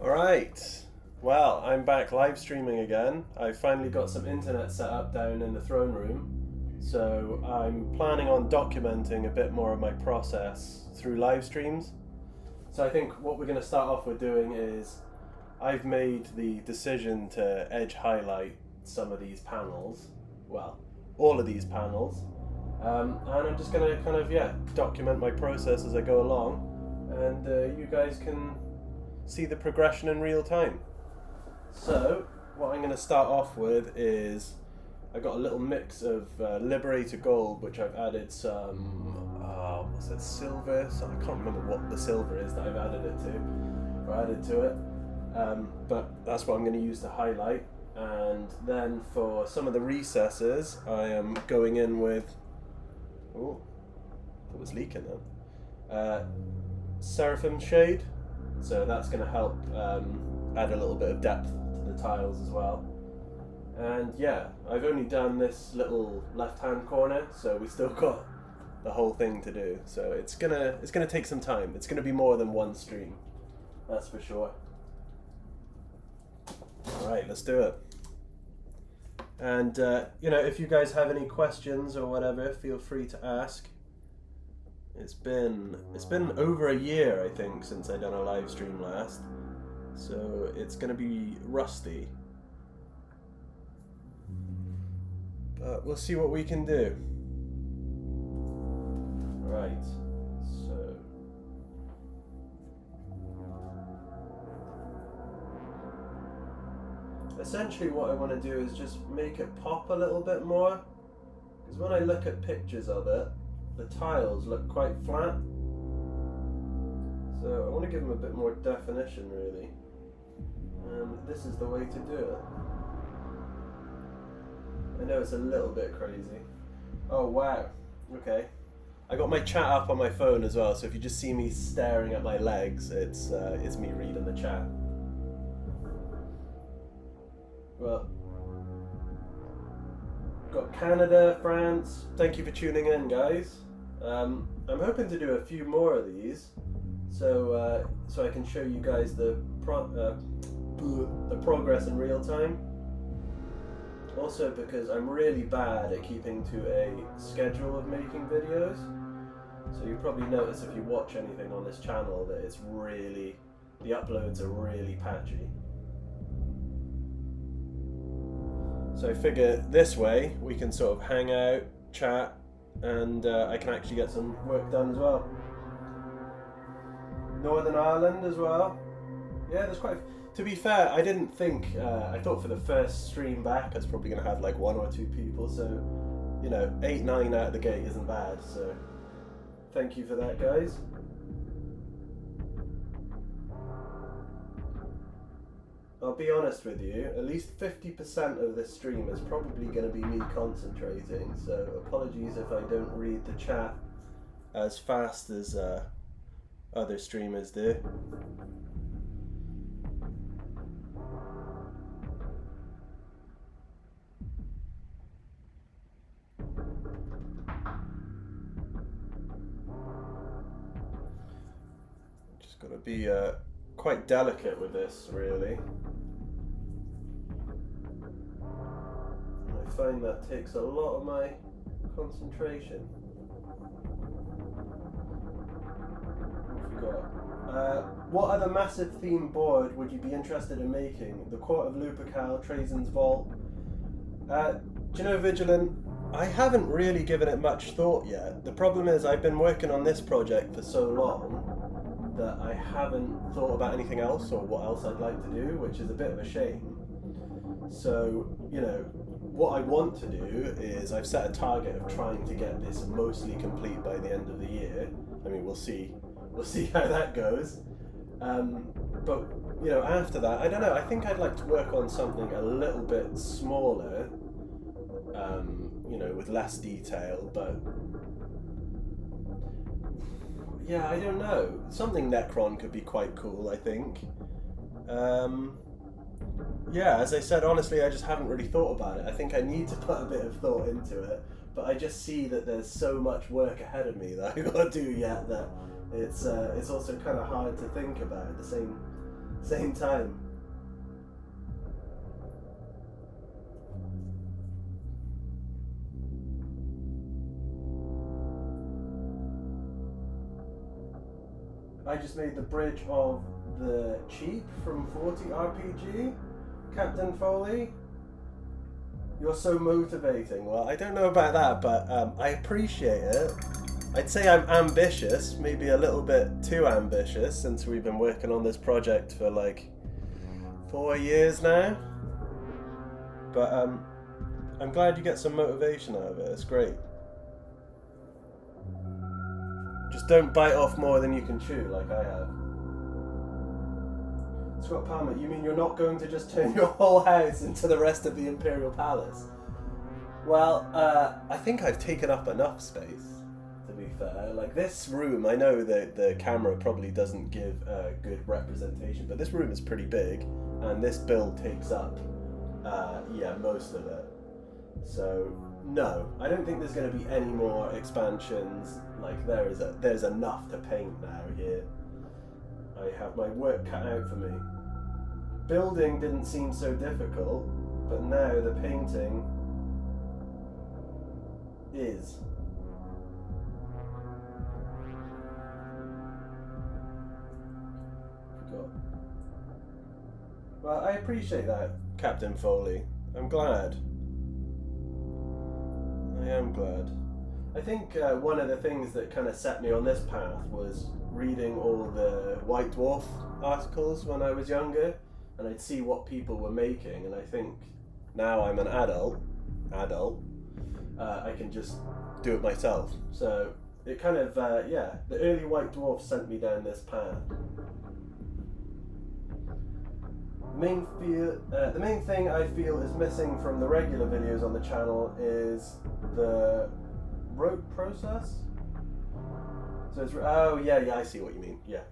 Alright, well, I'm back live streaming again. I finally got some internet set up down in the throne room, so I'm planning on documenting a bit more of my process through live streams. So I think what we're going to start off with doing is I've made the decision to edge highlight some of these panels, well, all of these panels, and I'm just going to kind of, document my process as I go along, and you guys can see the progression in real time. So what I'm going to start off with is I got a little mix of Liberator Gold, which I've added some what's that, silver, so I can't remember what the silver is that I've added to it, but that's what I'm going to use to highlight. And then for some of the recesses I am going in with it was leaking then, Seraphim Shade. So that's going to help add a little bit of depth to the tiles as well. And yeah, I've only done this little left-hand corner, so we still got the whole thing to do. So it's gonna take some time. It's gonna be more than one stream, that's for sure. All right, let's do it. And if you guys have any questions or whatever, feel free to ask. It's been over a year, I think, since I done a live stream last, so it's gonna be rusty, but we'll see what we can do. Right, so essentially what I want to do is just make it pop a little bit more, because when I look at pictures of it, the tiles look quite flat, so I want to give them a bit more definition really, and this is the way to do it. I know it's a little bit crazy. Oh wow, okay. I got my chat up on my phone as well, so if you just see me staring at my legs, it's me reading the chat. Well, got Canada, France, thank you for tuning in, guys. I'm hoping to do a few more of these, so I can show you guys the progress in real time. Also because I'm really bad at keeping to a schedule of making videos, so you probably notice if you watch anything on this channel that the uploads are really patchy. So I figure this way we can sort of hang out, chat, and I can actually get some work done as well. Northern Ireland as well. Yeah, there's quite. To be fair, I didn't think. I thought for the first stream back, I was probably going to have like 1 or 2 people. So, 8, 9 out of the gate isn't bad. So, thank you for that, guys. I'll be honest with you, at least 50% of this stream is probably going to be me concentrating, so apologies if I don't read the chat as fast as other streamers do. Just got to be quite delicate with this, really. I find that takes a lot of my concentration. What have we got? What other massive theme board would you be interested in making? The Court of Lupercal, Trajan's Vault? Do you know, Vigilant, I haven't really given it much thought yet. The problem is I've been working on this project for so long that I haven't thought about anything else or what else I'd like to do, which is a bit of a shame. So, what I want to do is I've set a target of trying to get this mostly complete by the end of the year. I mean, we'll see how that goes. But after that, I don't know. I think I'd like to work on something a little bit smaller, with less detail. But yeah, I don't know. Something Necron could be quite cool, I think. Yeah, as I said, honestly, I just haven't really thought about it. I think I need to put a bit of thought into it, but I just see that there's so much work ahead of me that I've got to do yet that it's also kind of hard to think about at the Same time. I just made the bridge of the Cheap from 40 RPG, Captain Foley. You're so motivating. Well, I don't know about that, but I appreciate it. I'd say I'm ambitious, maybe a little bit too ambitious, since we've been working on this project for like 4 years now. But I'm glad you get some motivation out of it. It's great. Just don't bite off more than you can chew, like I have. Scott Palmer, you mean you're not going to just turn your whole house into the rest of the Imperial Palace? Well, I think I've taken up enough space, to be fair. Like, this room, I know that the camera probably doesn't give a good representation, but this room is pretty big, and this build takes up, yeah, most of it. So, no, I don't think there's going to be any more expansions. Like, there's enough to paint now here. I have my work cut out for me. Building didn't seem so difficult, but now the painting is. Forgot. Well, I appreciate that, Captain Foley. I'm glad. I am glad. I think one of the things that kind of set me on this path was reading all the White Dwarf articles when I was younger, and I'd see what people were making, and I think now I'm an adult, I can just do it myself. So it kind of, yeah, the early White Dwarf sent me down this path. The main thing I feel is missing from the regular videos on the channel is the rope process. So it's, oh yeah, I see what you mean, yeah.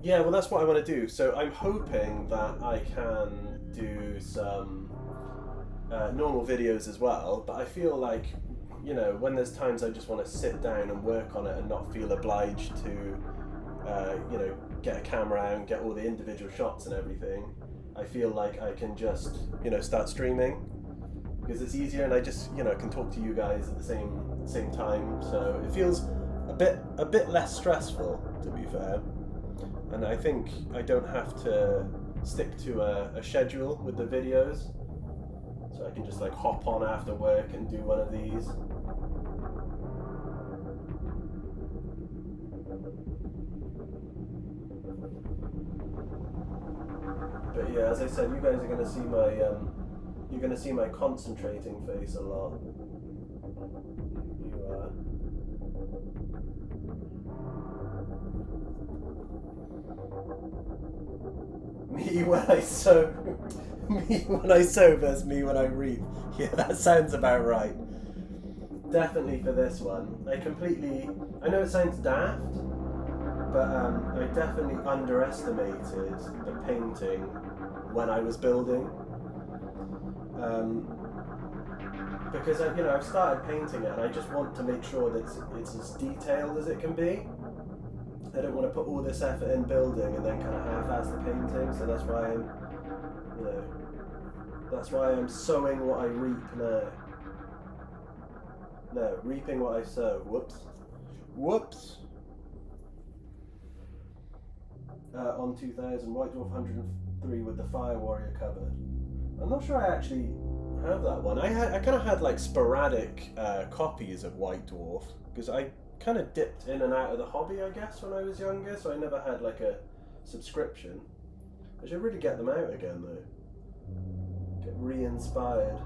Yeah, well that's what I want to do. So I'm hoping that I can do some normal videos as well, but I feel like, you know, when there's times I just want to sit down and work on it and not feel obliged to, you know, get a camera out and get all the individual shots and everything, I feel like I can just, you know, start streaming because it's easier, and I just, you know, can talk to you guys at the same time. So it feels a bit less stressful, to be fair. And I think I don't have to stick to a schedule with the videos, so I can just like hop on after work and do one of these. But yeah, as I said, you guys are gonna see my you're gonna see my concentrating face a lot. You me when I sew, me when I sew versus me when I read. Yeah, that sounds about right. Definitely for this one. I know it sounds daft, but I definitely underestimated the painting when I was building. Because you know, I've started painting it and I just want to make sure that it's as detailed as it can be. I don't want to put all this effort in building and then kind of half-ass the painting, so that's why I'm, you know, that's why I'm sowing what I reap now. No, reaping what I sow. Whoops. Whoops. On 2000, White Dwarf 103 with the Fire Warrior cover. I'm not sure I actually have that one. I kind of had like sporadic copies of White Dwarf because I kind of dipped in and out of the hobby, I guess, when I was younger, so I never had like a subscription. I should really get them out again though. Get re-inspired.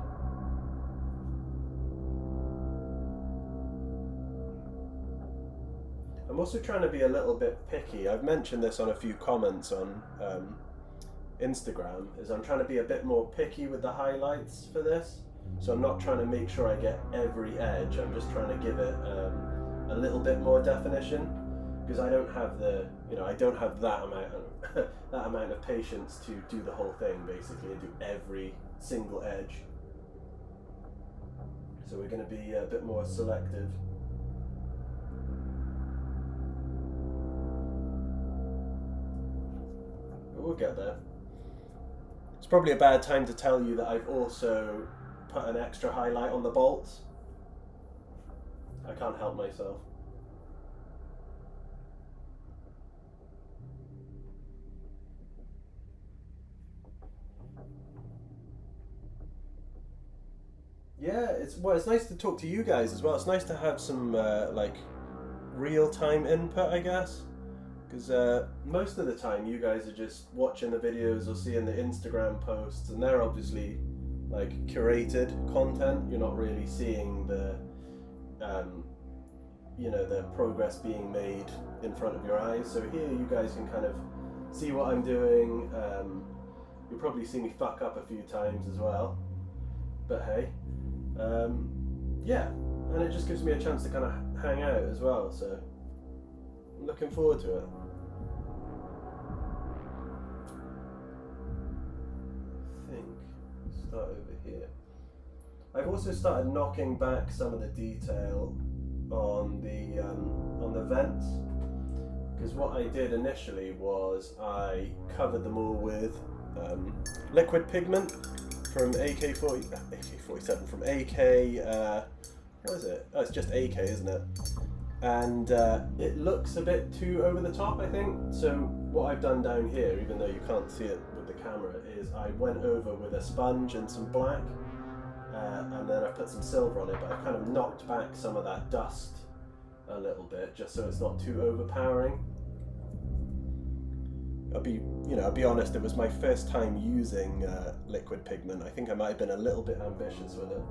I'm also trying to be a little bit picky. I've mentioned this on a few comments on Instagram, is I'm trying to be a bit more picky with the highlights for this. So I'm not trying to make sure I get every edge, I'm just trying to give it a little bit more definition, because I don't have the, you know, I don't have that amount of patience to do the whole thing basically and do every single edge. So we're going to be a bit more selective. Oh, we'll get there. It's probably a bad time to tell you that I've also put an extra highlight on the bolts. I can't help myself. Yeah, it's nice to talk to you guys as well. It's nice to have some like real-time input, I guess, because most of the time you guys are just watching the videos or seeing the Instagram posts, and they're obviously like curated content. You're not really seeing the you know, the progress being made in front of your eyes. So here you guys can kind of see what I'm doing. You'll probably see me fuck up a few times as well, but hey, yeah, and it just gives me a chance to kind of hang out as well, so I'm looking forward to it. I think start over here. I've also started knocking back some of the detail on the vents, because what I did initially was I covered them all with liquid pigment from AK-47, from AK, what is it? Oh, it's just AK, isn't it? And it looks a bit too over the top, I think. So what I've done down here, even though you can't see it with the camera, is I went over with a sponge and some black, and then I put some silver on it, but I've kind of knocked back some of that dust a little bit, just so it's not too overpowering. I'll be honest, it was my first time using liquid pigment. I think I might have been a little bit ambitious with it.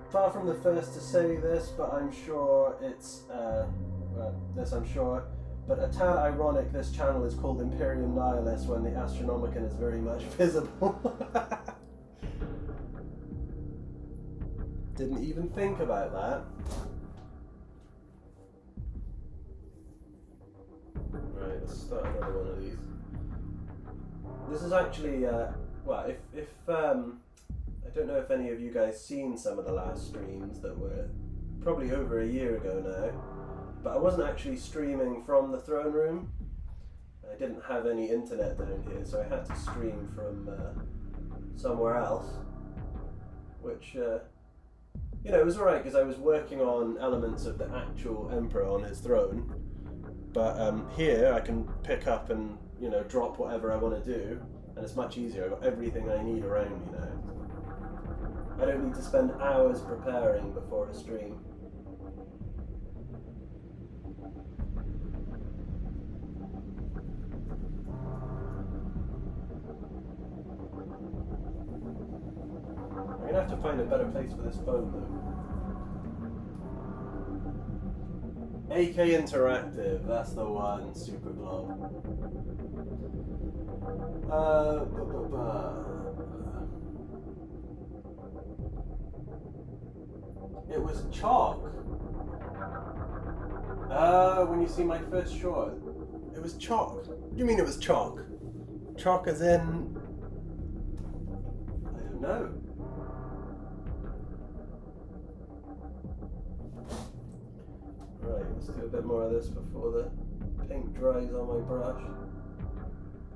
Far from the first to say this, but I'm sure it's, I'm sure, but a tad ironic this channel is called Imperium Nihilus when the Astronomicon is very much visible. Didn't even think about that. Right, let's start another one of these. This is actually, well, if I don't know if any of you guys seen some of the last streams that were probably over a year ago now, but I wasn't actually streaming from the throne room. I didn't have any internet down here, so I had to stream from somewhere else, which, you know, it was alright because I was working on elements of the actual Emperor on his throne, but here I can pick up and, you know, drop whatever I want to do, and it's much easier. I've got everything I need around me now. I don't need to spend hours preparing before a stream. I'm gonna have to find a better place for this phone though. AK Interactive, that's the one, Super Glob. It was chalk. When you see my first short, it was chalk. What do you mean it was chalk? Chalk as in, I don't know. Right, let's do a bit more of this before the paint dries on my brush.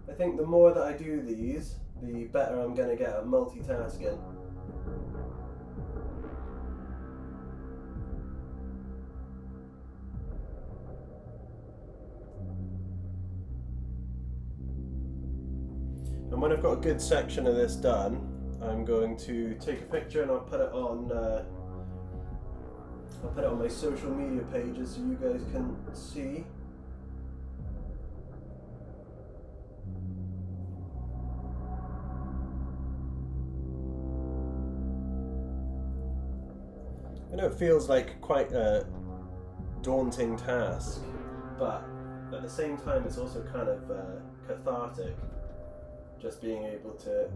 I think the more that I do these, the better I'm going to get at multitasking. And when I've got a good section of this done, I'm going to take a picture and I'll put it on my social media pages so you guys can see. I know it feels like quite a daunting task, but at the same time it's also kind of cathartic, just being able to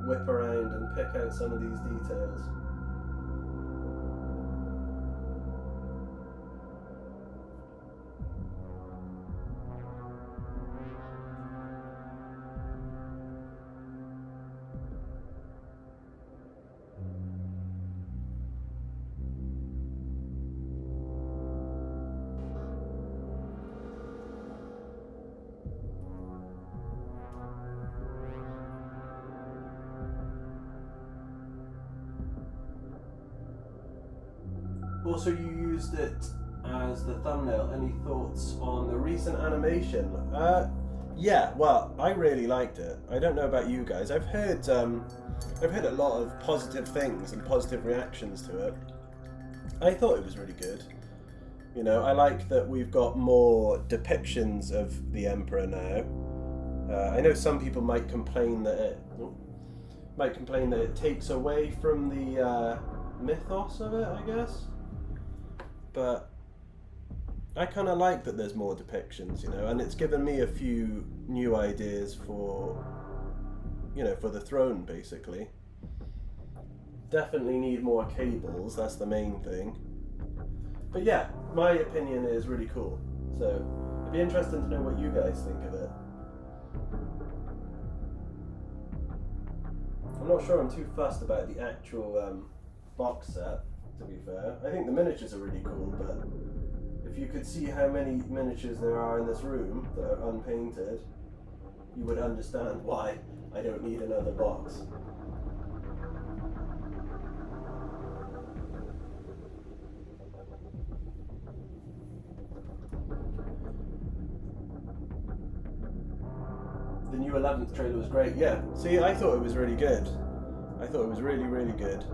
whip around and pick out some of these details. Also, you used it as the thumbnail. Any thoughts on the recent animation? Yeah, well, I really liked it. I don't know about you guys. I've heard a lot of positive things and positive reactions to it. I thought it was really good. You know, I like that we've got more depictions of the Emperor now. I know some people might complain that it takes away from the mythos of it, I guess. But I kind of like that there's more depictions, you know, and it's given me a few new ideas for, you know, for the throne, basically. Definitely need more cables, that's the main thing. But yeah, my opinion is really cool. So it'd be interesting to know what you guys think of it. I'm not sure I'm too fussed about the actual box set, to be fair. I think the miniatures are really cool, but if you could see how many miniatures there are in this room that are unpainted, you would understand why I don't need another box. The new 11th trailer was great, yeah. See, I thought it was really good. I thought it was really, really good.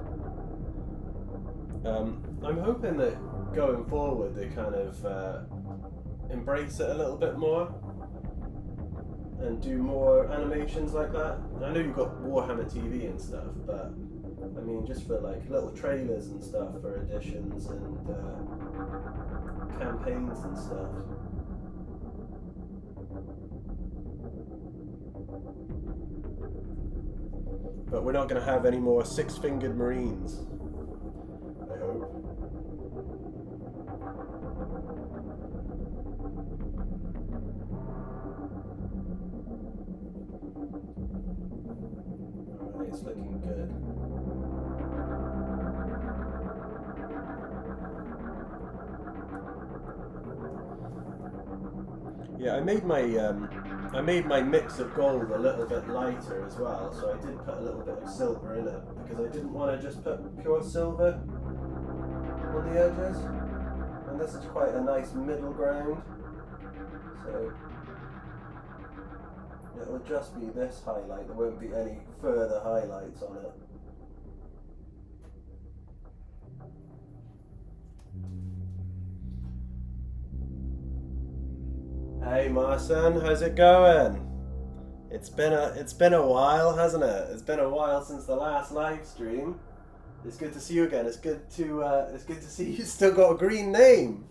I'm hoping that going forward they kind of embrace it a little bit more and do more animations like that. I know you've got Warhammer TV and stuff, but I mean just for like little trailers and stuff for editions and campaigns and stuff. But we're not going to have any more six-fingered Marines, I hope. Alright, it's looking good. Yeah, I made my mix of gold a little bit lighter as well, so I did put a little bit of silver in it because I didn't want to just put pure silver on the edges, and this is quite a nice middle ground, so it'll just be this highlight, there won't be any further highlights on it. Hey Marcin, how's it going? It's been a while, hasn't it? It's been a while since the last live stream. It's good to see you again. It's good to see you still got a green name.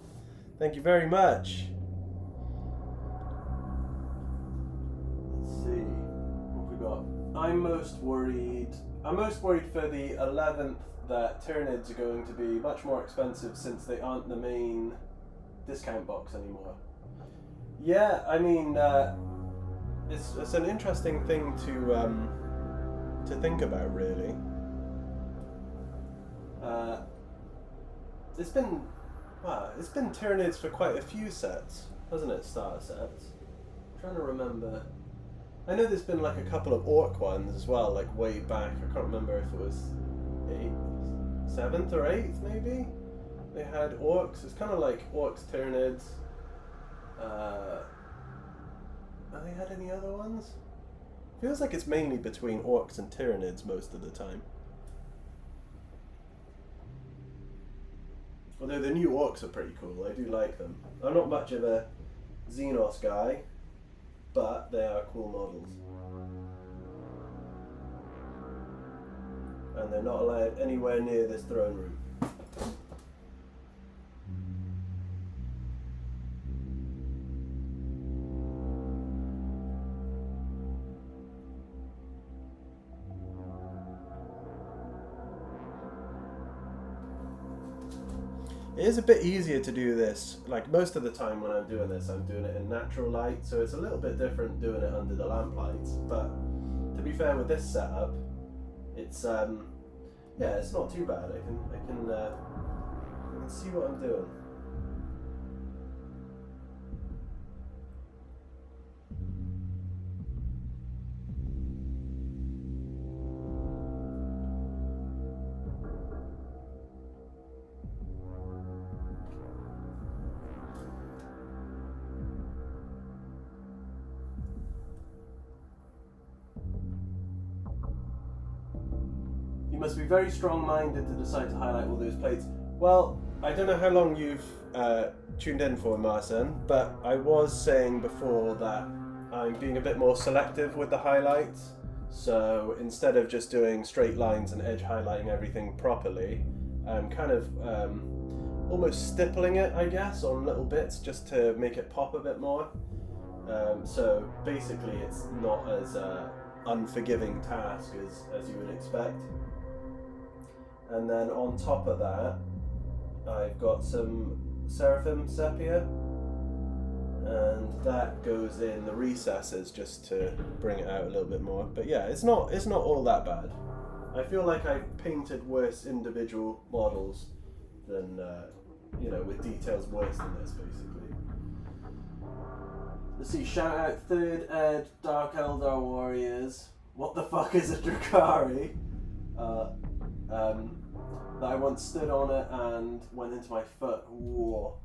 Thank you very much. Let's see what we got. I'm most worried for the 11th that Tyranids are going to be much more expensive since they aren't the main discount box anymore. Yeah, I mean, it's an interesting thing to think about, really. It's been Tyranids for quite a few sets, hasn't it? Starter sets. I'm trying to remember. I know there's been like a couple of Orc ones as well, like way back. I can't remember if it was 7th or 8th maybe. They had Orcs. It's kind of like Orcs, Tyranids. Have they had any other ones? Feels like it's mainly between Orcs and Tyranids most of the time. Although the new Orcs are pretty cool, I do like them. I'm not much of a Xenos guy, but they are cool models. And they're not allowed anywhere near this throne room. It is a bit easier to do this, like most of the time when I'm doing this, I'm doing it in natural light, so it's a little bit different doing it under the lamp lights, but to be fair with this setup, it's, yeah, it's not too bad. I can see what I'm doing. You must be very strong-minded to decide to highlight all those plates. Well, I don't know how long you've tuned in for, Marcin, but I was saying before that I'm being a bit more selective with the highlights. So instead of just doing straight lines and edge highlighting everything properly, I'm kind of almost stippling it, I guess, on little bits just to make it pop a bit more. So basically it's not as unforgiving task as you would expect. And then on top of that, I've got some seraphim sepia, and that goes in the recesses just to bring it out a little bit more. But yeah, it's not all that bad. I feel like I've painted worse individual models than with details worse than this, basically. Let's see, shout out Third Ed, Dark Eldar Warriors. What the fuck is a Drakari? That I once stood on it and went into my foot. Whoa.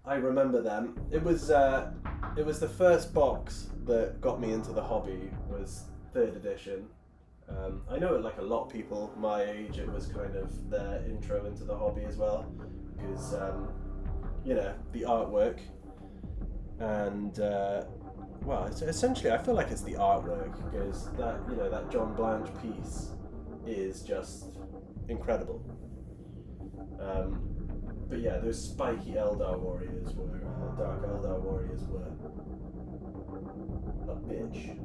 I remember them. It was the first box that got me into the hobby, was 3rd edition. I know like a lot of people my age, it was kind of their intro into the hobby as well, because the artwork and well, essentially I feel like it's the artwork, because that John Blanche piece is just incredible. But yeah, those spiky Eldar Warriors were, Dark Eldar Warriors were a bitch.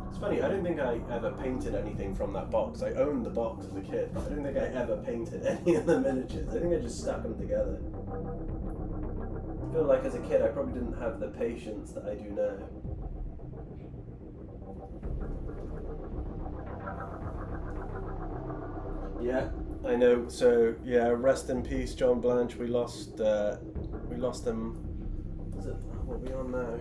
It's funny, I don't think I ever painted anything from that box. I owned the box as a kid, but I don't think I ever painted any of the miniatures. I think I just stuck them together. I feel like as a kid I probably didn't have the patience that I do now. Yeah, I know. So yeah, rest in peace, John Blanche. We lost him. What are we on now?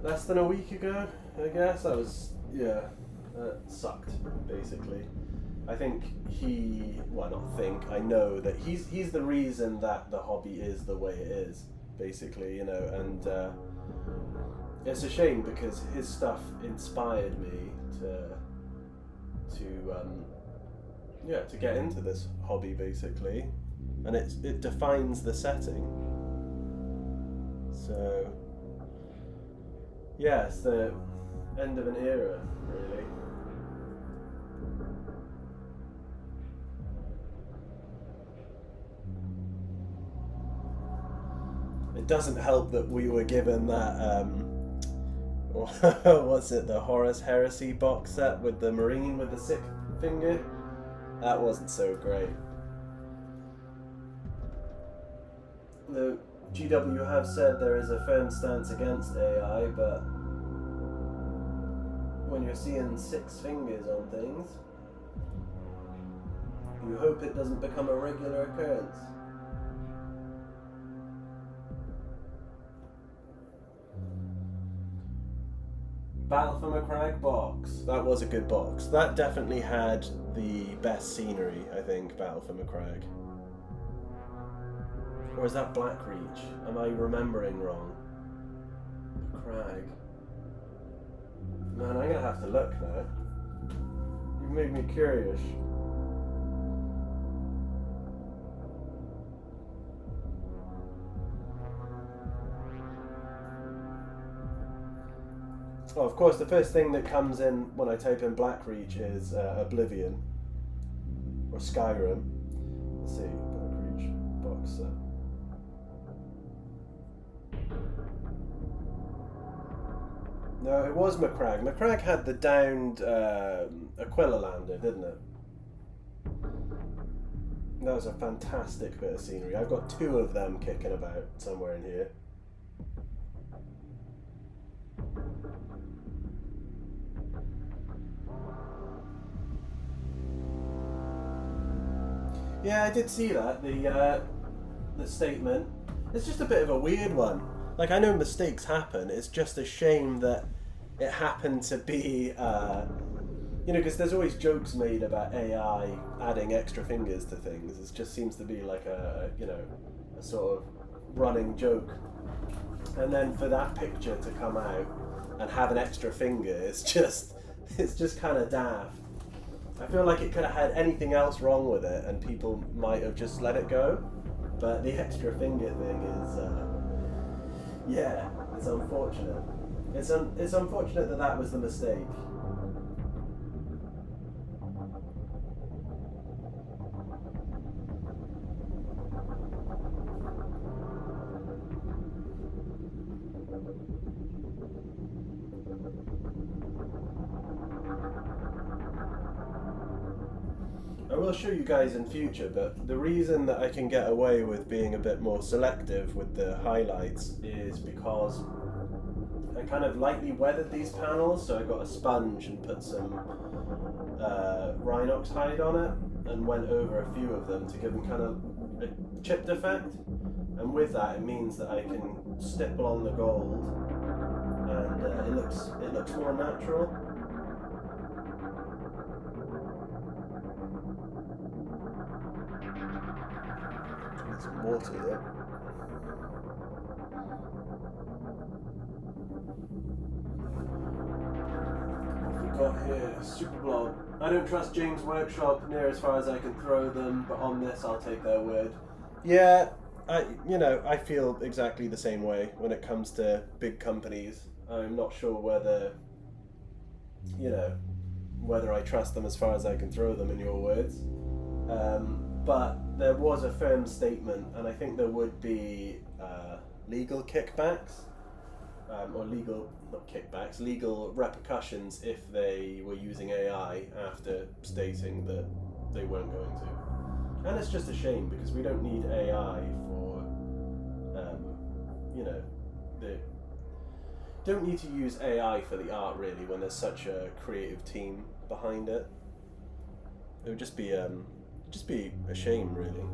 Less than a week ago, I guess. That sucked, basically. I think I know that he's the reason that the hobby is the way it is, basically, and it's a shame because his stuff inspired me to get into this hobby, basically, and it defines the setting. So yeah, it's the end of an era, really. It doesn't help that we were given that what's it, the Horus Heresy box set with the Marine with the 6th finger. That wasn't so great. The GW have said there is a firm stance against AI, but when you're seeing 6 fingers on things, you hope it doesn't become a regular occurrence. Battle for Macragge box. That was a good box. That definitely had the best scenery, I think, Battle for Macragge. Or is that Blackreach? Am I remembering wrong? Macragge. Man, I'm gonna have to look now. You've made me curious. Oh, of course, the first thing that comes in when I type in Blackreach is Oblivion. Or Skyrim. Let's see, Blackreach box set. No, it was Macragge. Macragge had the downed Aquila lander, didn't it? That was a fantastic bit of scenery. I've got 2 of them kicking about somewhere in here. Yeah, I did see that, the statement. It's just a bit of a weird one. Like, I know mistakes happen, it's just a shame that it happened to be, because there's always jokes made about AI adding extra fingers to things. It just seems to be like a sort of running joke. And then for that picture to come out and have an extra finger, it's just it's just kind of daft. I feel like it could have had anything else wrong with it, and people might have just let it go. But the extra finger thing is, yeah, it's unfortunate. It's unfortunate that that was the mistake. I will show you guys in future, but the reason that I can get away with being a bit more selective with the highlights is because I kind of lightly weathered these panels, so I got a sponge and put some Rhinox hide on it and went over a few of them to give them kind of a chipped effect, and with that it means that I can stipple on the gold and it looks more natural. Some water there. What have we got here? Superblog. I don't trust James Workshop near as far as I can throw them, but on this I'll take their word. Yeah, I feel exactly the same way when it comes to big companies. I'm not sure whether, whether I trust them as far as I can throw them, in your words. But there was a firm statement, and I think there would be legal kickbacks, or legal repercussions if they were using AI after stating that they weren't going to. And it's just a shame, because we don't need AI for, don't need to use AI for the art, really, when there's such a creative team behind it. It would just be a shame, really.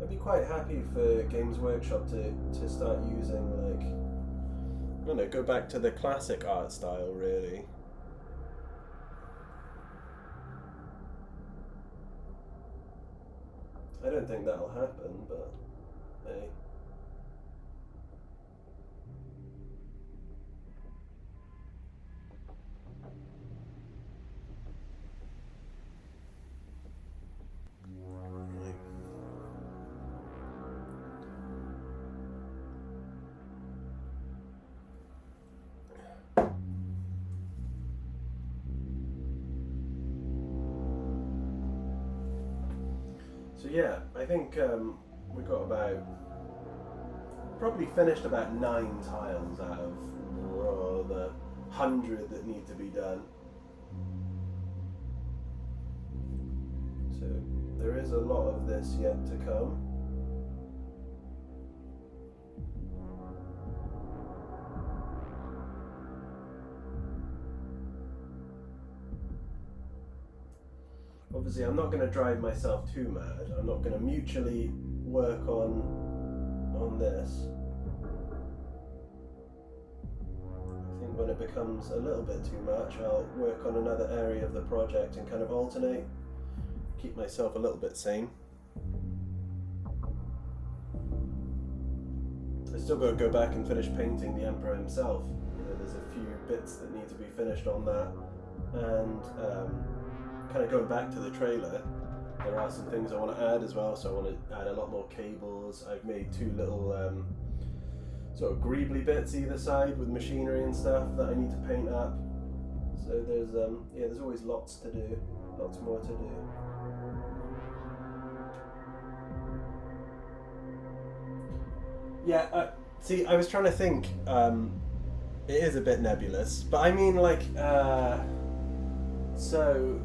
I'd be quite happy for Games Workshop to start using, like, I don't know, go back to the classic art style, really. I don't think that'll happen, but hey. So yeah, I think we got probably finished about 9 tiles out of the 100 that need to be done. So there is a lot of this yet to come. Obviously, I'm not going to drive myself too mad. I'm not going to mutually work on this. I think when it becomes a little bit too much, I'll work on another area of the project and kind of alternate, keep myself a little bit sane. I still got to go back and finish painting the Emperor himself. There's a few bits that need to be finished on that, and kind of going back to the trailer, there are some things I want to add as well. So I want to add a lot more cables. I've made 2 little sort of greebly bits either side with machinery and stuff that I need to paint up. So there's always lots to do, lots more to do. Yeah, see, I was trying to think. It is a bit nebulous, but I mean, like, so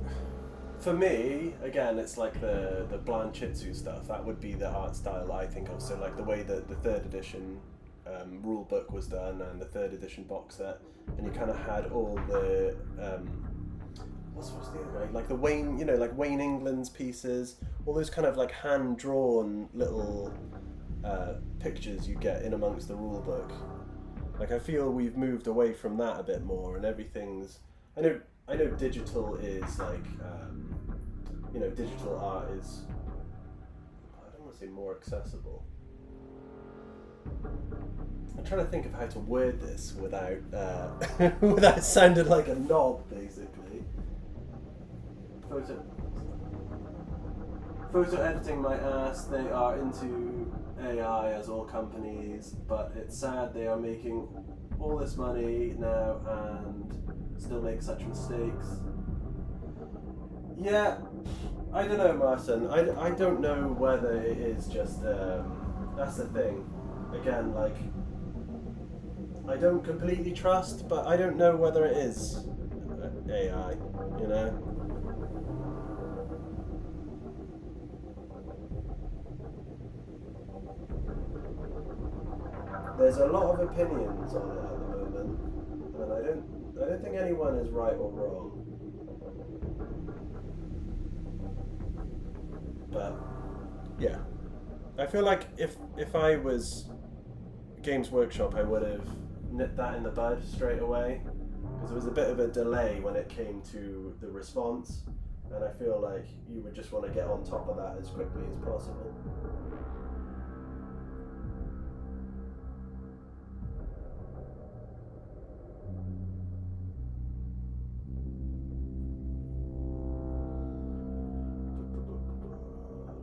for me, again, it's like the Blanchitsu stuff. That would be the art style I think of. So like the way that the 3rd edition rule book was done and the 3rd edition box set, and you kind of had all the what's the other way? Like the Wayne, like Wayne England's pieces, all those kind of like hand drawn little pictures you get in amongst the rule book. Like I feel we've moved away from that a bit more, and everything's. I know digital is like you know, digital art is. I don't want to say more accessible. I'm trying to think of how to word this without without sounding like a knob, basically. Photo editing my ass. They are into AI as all companies, but it's sad they are making all this money now and still make such mistakes. Yeah, I don't know, Martin. I don't know whether it is just that's the thing. Again, like I don't completely trust, but I don't know whether it is AI. You know. There's a lot of opinions on it at the moment, and I don't think anyone is right or wrong. But yeah, I feel like if I was Games Workshop, I would have nipped that in the bud straight away, because there was a bit of a delay when it came to the response, and I feel like you would just want to get on top of that as quickly as possible.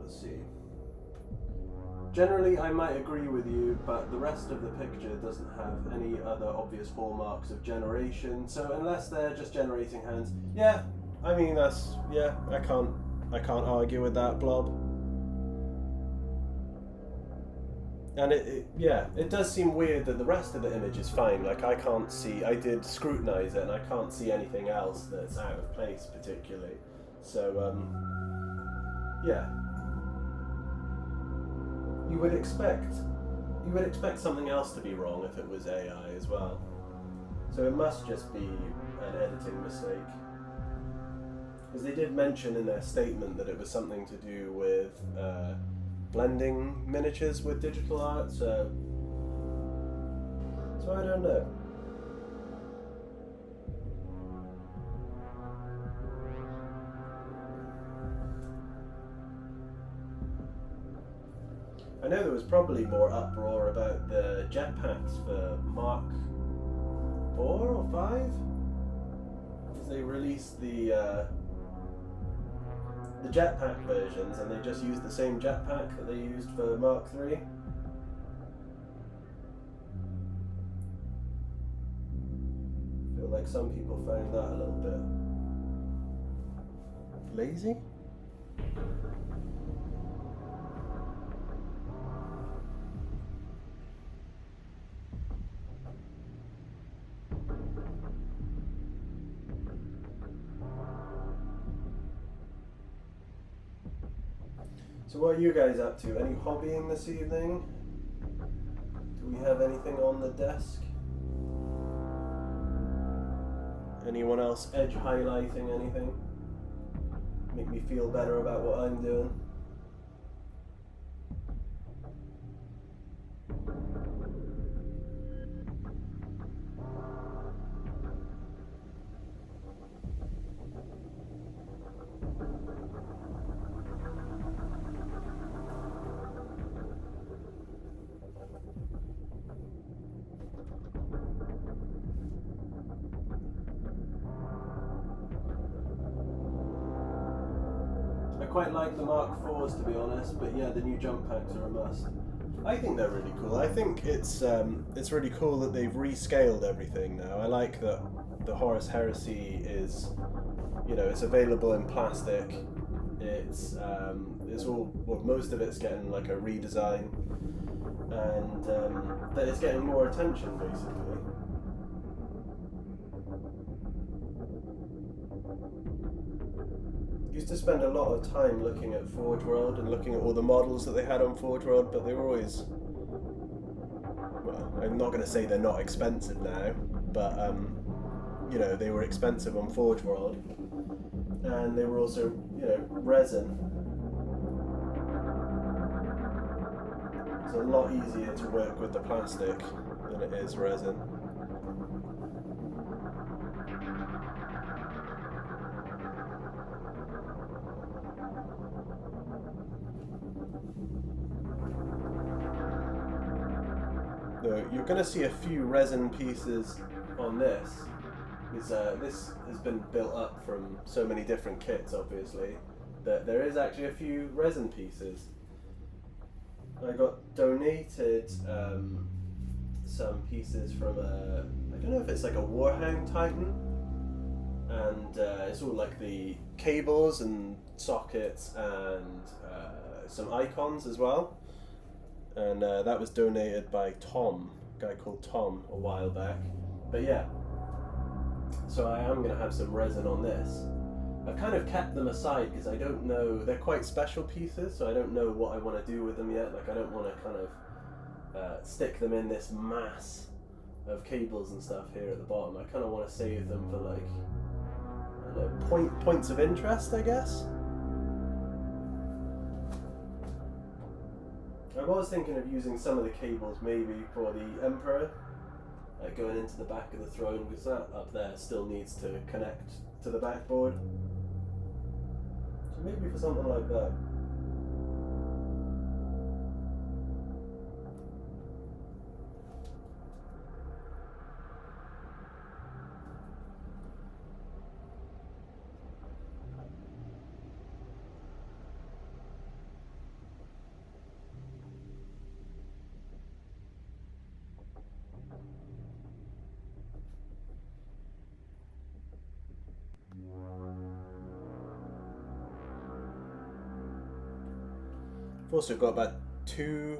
Let's see. Generally, I might agree with you, but the rest of the picture doesn't have any other obvious hallmarks of generation. So unless they're just generating hands, yeah, I mean that's yeah, I can't argue with that, Blob. And it does seem weird that the rest of the image is fine. Like I can't see. I did scrutinize it, and I can't see anything else that's out of place particularly. So yeah. You would expect something else to be wrong if it was AI as well. So it must just be an editing mistake. Because they did mention in their statement that it was something to do with blending miniatures with digital art, so I don't know. I know there was probably more uproar about the jetpacks for Mark 4 or 5, as they released the jetpack versions, and they just used the same jetpack that they used for Mark 3. I feel like some people found that a little bit lazy. So what are you guys up to? Any hobbying this evening? Do we have anything on the desk? Anyone else edge highlighting anything? Make me feel better about what I'm doing? I quite like the Mark 4s, to be honest, but yeah, the new jump packs are a must. I think they're really cool. I think it's really cool that they've rescaled everything now. I like that the Horus Heresy is, you know, it's available in plastic. It's all, well, most of it's getting like a redesign, and that it's getting more attention basically. Used to spend a lot of time looking at Forge World and looking at all the models that they had on Forge World, but they were always, well, I'm not going to say they're not expensive now, but you know, they were expensive on Forge World, and they were also, you know, resin. It's a lot easier to work with the plastic than it is resin. You're going to see a few resin pieces on this, because this has been built up from so many different kits, obviously, that there is actually a few resin pieces. I got donated some pieces from I don't know if it's like a Warhound Titan, and it's all like the cables and sockets and some icons as well. And that was donated by Tom, a guy called Tom, a while back. But yeah, so I am going to have some resin on this. I've kind of kept them aside because I don't know, they're quite special pieces, so I don't know what I want to do with them yet. Like, I don't want to kind of stick them in this mass of cables and stuff here at the bottom. I kind of want to save them for, like, I don't know, points of interest, I guess. I was thinking of using some of the cables maybe for the Emperor, like going into the back of the throne, because that up there still needs to connect to the backboard. So maybe for something like that. I've also got about I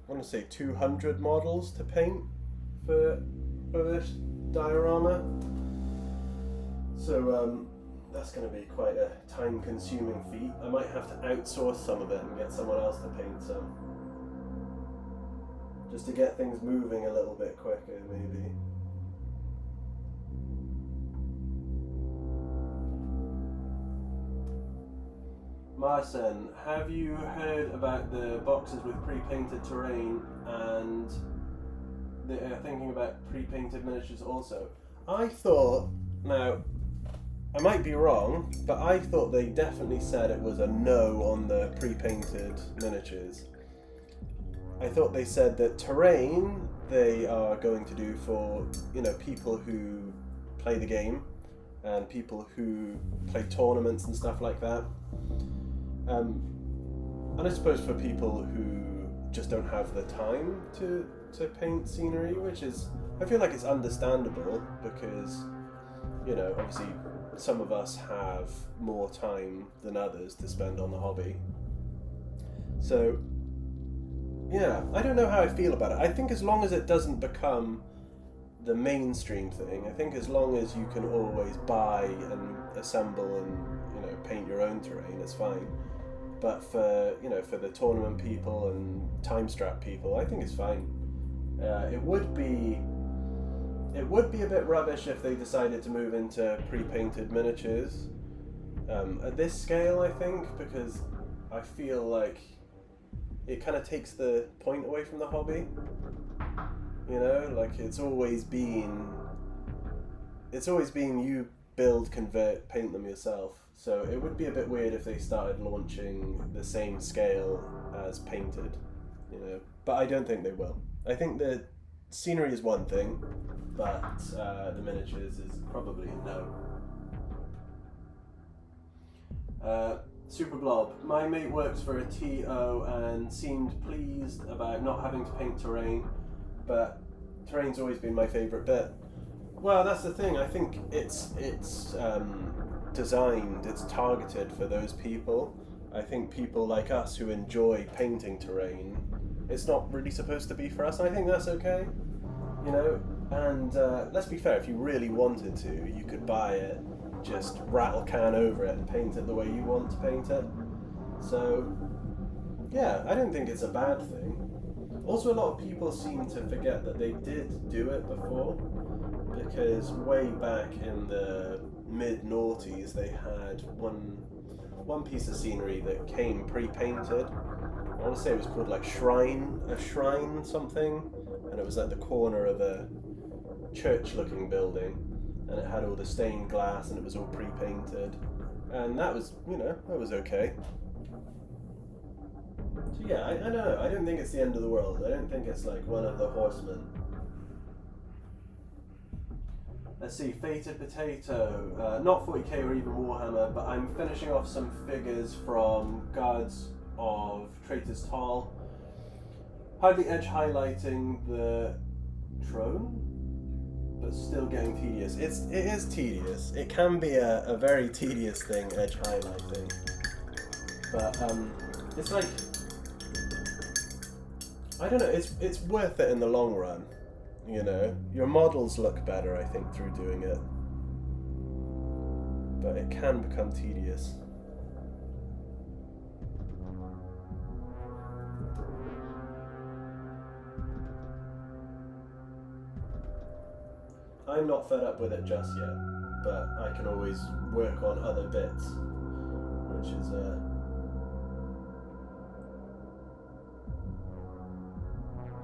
want to say 200 models to paint for this diorama. So that's going to be quite a time-consuming feat. I might have to outsource some of it and get someone else to paint some, just to get things moving a little bit quicker, maybe. Marcin, have you heard about the boxes with pre-painted terrain, and they're thinking about pre-painted miniatures also? I thought, now, I might be wrong, but I thought they definitely said it was a no on the pre-painted miniatures. I thought they said that terrain they are going to do for, you know, people who play the game and people who play tournaments and stuff like that. And I suppose for people who just don't have the time to paint scenery, which is, I feel like it's understandable, because, you know, obviously some of us have more time than others to spend on the hobby. So, yeah, I don't know how I feel about it. I think as long as it doesn't become the mainstream thing, I think as long as you can always buy and assemble and, you know, paint your own terrain, it's fine. But for, you know, for the tournament people and time strap people, I think it's fine. It would be a bit rubbish if they decided to move into pre-painted miniatures at this scale, I think, because I feel like it kind of takes the point away from the hobby. You know, like it's always been you build, convert, paint them yourself. So it would be a bit weird if they started launching the same scale as painted, you know. But I don't think they will. I think the scenery is one thing, but the miniatures is probably a no. Super Blob. My mate works for a TO and seemed pleased about not having to paint terrain, but terrain's always been my favourite bit. Well, that's the thing. I think it's designed, it's targeted for those people. I think people like us who enjoy painting terrain, it's not really supposed to be for us. I think that's okay, you know. And let's be fair, if you really wanted to, you could buy it, just rattle can over it and paint it the way you want to paint it. So yeah, I don't think it's a bad thing. Also, a lot of people seem to forget that they did do it before, because way back in the mid-noughties they had one piece of scenery that came pre-painted. I want to say it was called like a shrine something, and it was at the corner of a church-looking building, and it had all the stained glass, and it was all pre-painted, and that was, that was okay. So yeah, I don't know. I don't think it's the end of the world. I don't think it's like one of the horsemen. Let's see, Fated Potato, not 40k or even Warhammer, but I'm finishing off some figures from Guards of Traitor's Toll. Hardly edge highlighting the throne, but still getting tedious. It is tedious. It can be a very tedious thing, edge highlighting. But it's like, I don't know, it's worth it in the long run. Your models look better, I think, through doing it. But it can become tedious. I'm not fed up with it just yet, but I can always work on other bits, which is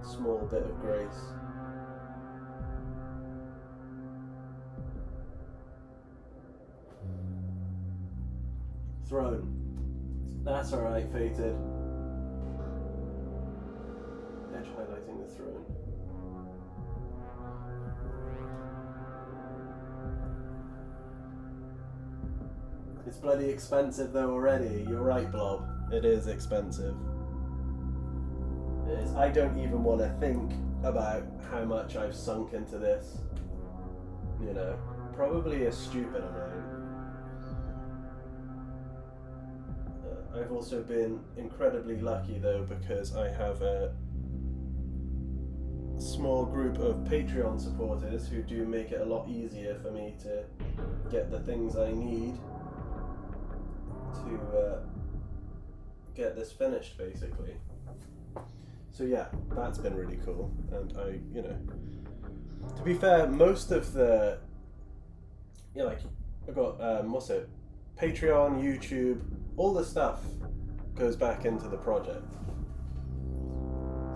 small bit of grace. Throne. That's alright, Fated. Edge highlighting the throne. It's bloody expensive though already. You're right, Blob. It is expensive. It is. I don't even want to think about how much I've sunk into this. Probably a stupid amount. I've also been incredibly lucky though, because I have a small group of Patreon supporters who do make it a lot easier for me to get the things I need to get this finished, basically. So yeah, that's been really cool. And to be fair, most of the, I've got, what's it, Patreon, YouTube, all the stuff goes back into the project.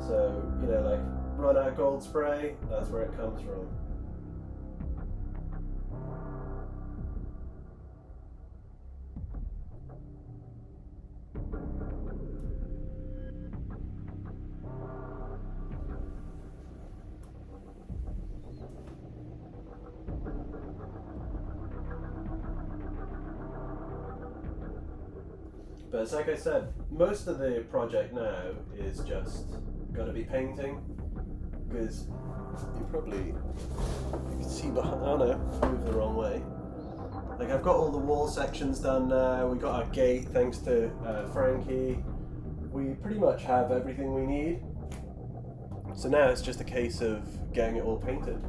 So, run out gold spray, that's where it comes from. But it's like I said, most of the project now is just going to be painting, because you can see behind, oh no, moved the wrong way. Like, I've got all the wall sections done now, we got our gate thanks to Frankie. We pretty much have everything we need. So now it's just a case of getting it all painted.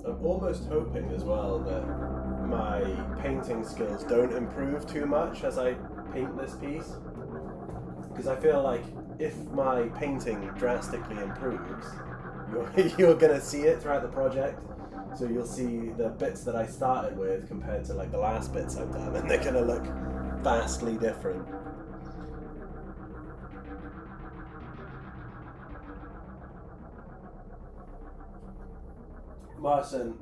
I'm almost hoping as well that my painting skills don't improve too much as I paint this piece, because I feel like if my painting drastically improves, you're gonna see it throughout the project. So you'll see the bits that I started with compared to like the last bits I've done, and they're gonna look vastly different. Marcin,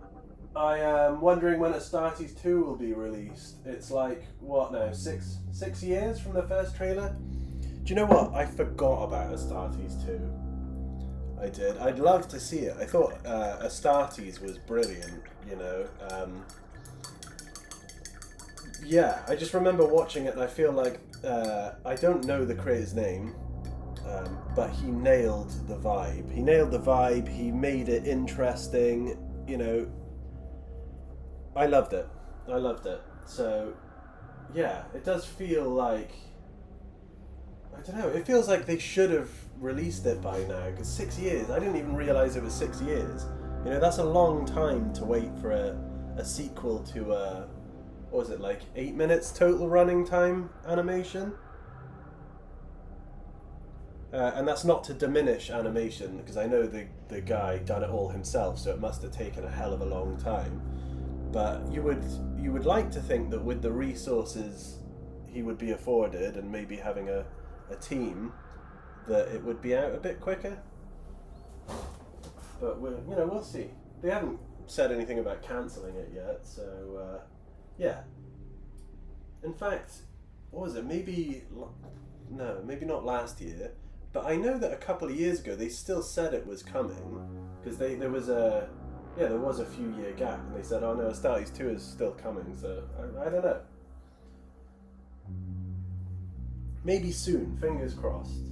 I am wondering when Astartes 2 will be released. It's like, what now, six years from the first trailer? Do you know what? I forgot about Astartes 2. I did. I'd love to see it. I thought Astartes was brilliant, Yeah, I just remember watching it and I feel like, I don't know the creator's name, but he nailed the vibe. He made it interesting, I loved it. So, yeah, it does feel like, I don't know, it feels like they should have released it by now, because 6 years, I didn't even realize it was 6 years. You know, that's a long time to wait for a sequel to what was it, like 8 minutes total running time animation? And that's not to diminish animation, because I know the guy done it all himself, so it must have taken a hell of a long time. But you would like to think that with the resources he would be afforded, and maybe having a team, that it would be out a bit quicker. But we'll see. They haven't said anything about cancelling it yet, so yeah. In fact, what was it? Maybe not last year, but I know that a couple of years ago they still said it was coming, because there was a few year gap, and they said, oh no, Astartes 2 is still coming. So I don't know. Maybe soon. Fingers crossed.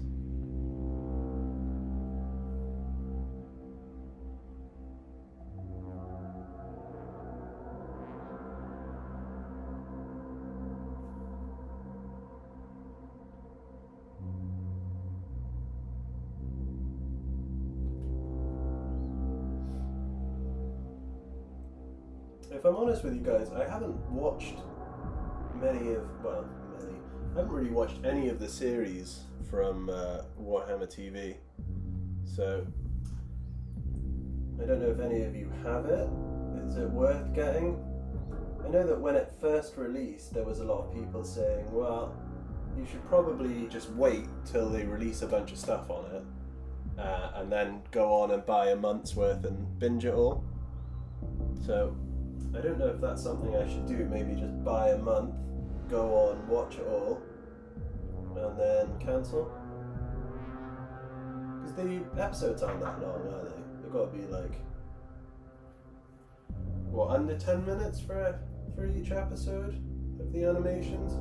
If I'm honest with you guys, I haven't watched I haven't really watched any of the series from Warhammer TV. So I don't know if any of you have it. Is it worth getting? I know that when it first released, there was a lot of people saying, well, you should probably just wait till they release a bunch of stuff on it, and then go on and buy a month's worth and binge it all. So I don't know if that's something I should do. Maybe just buy a month, go on, watch it all, and then cancel. Because the episodes aren't that long, are they? They've got to be like, what, under 10 minutes for each episode of the animations?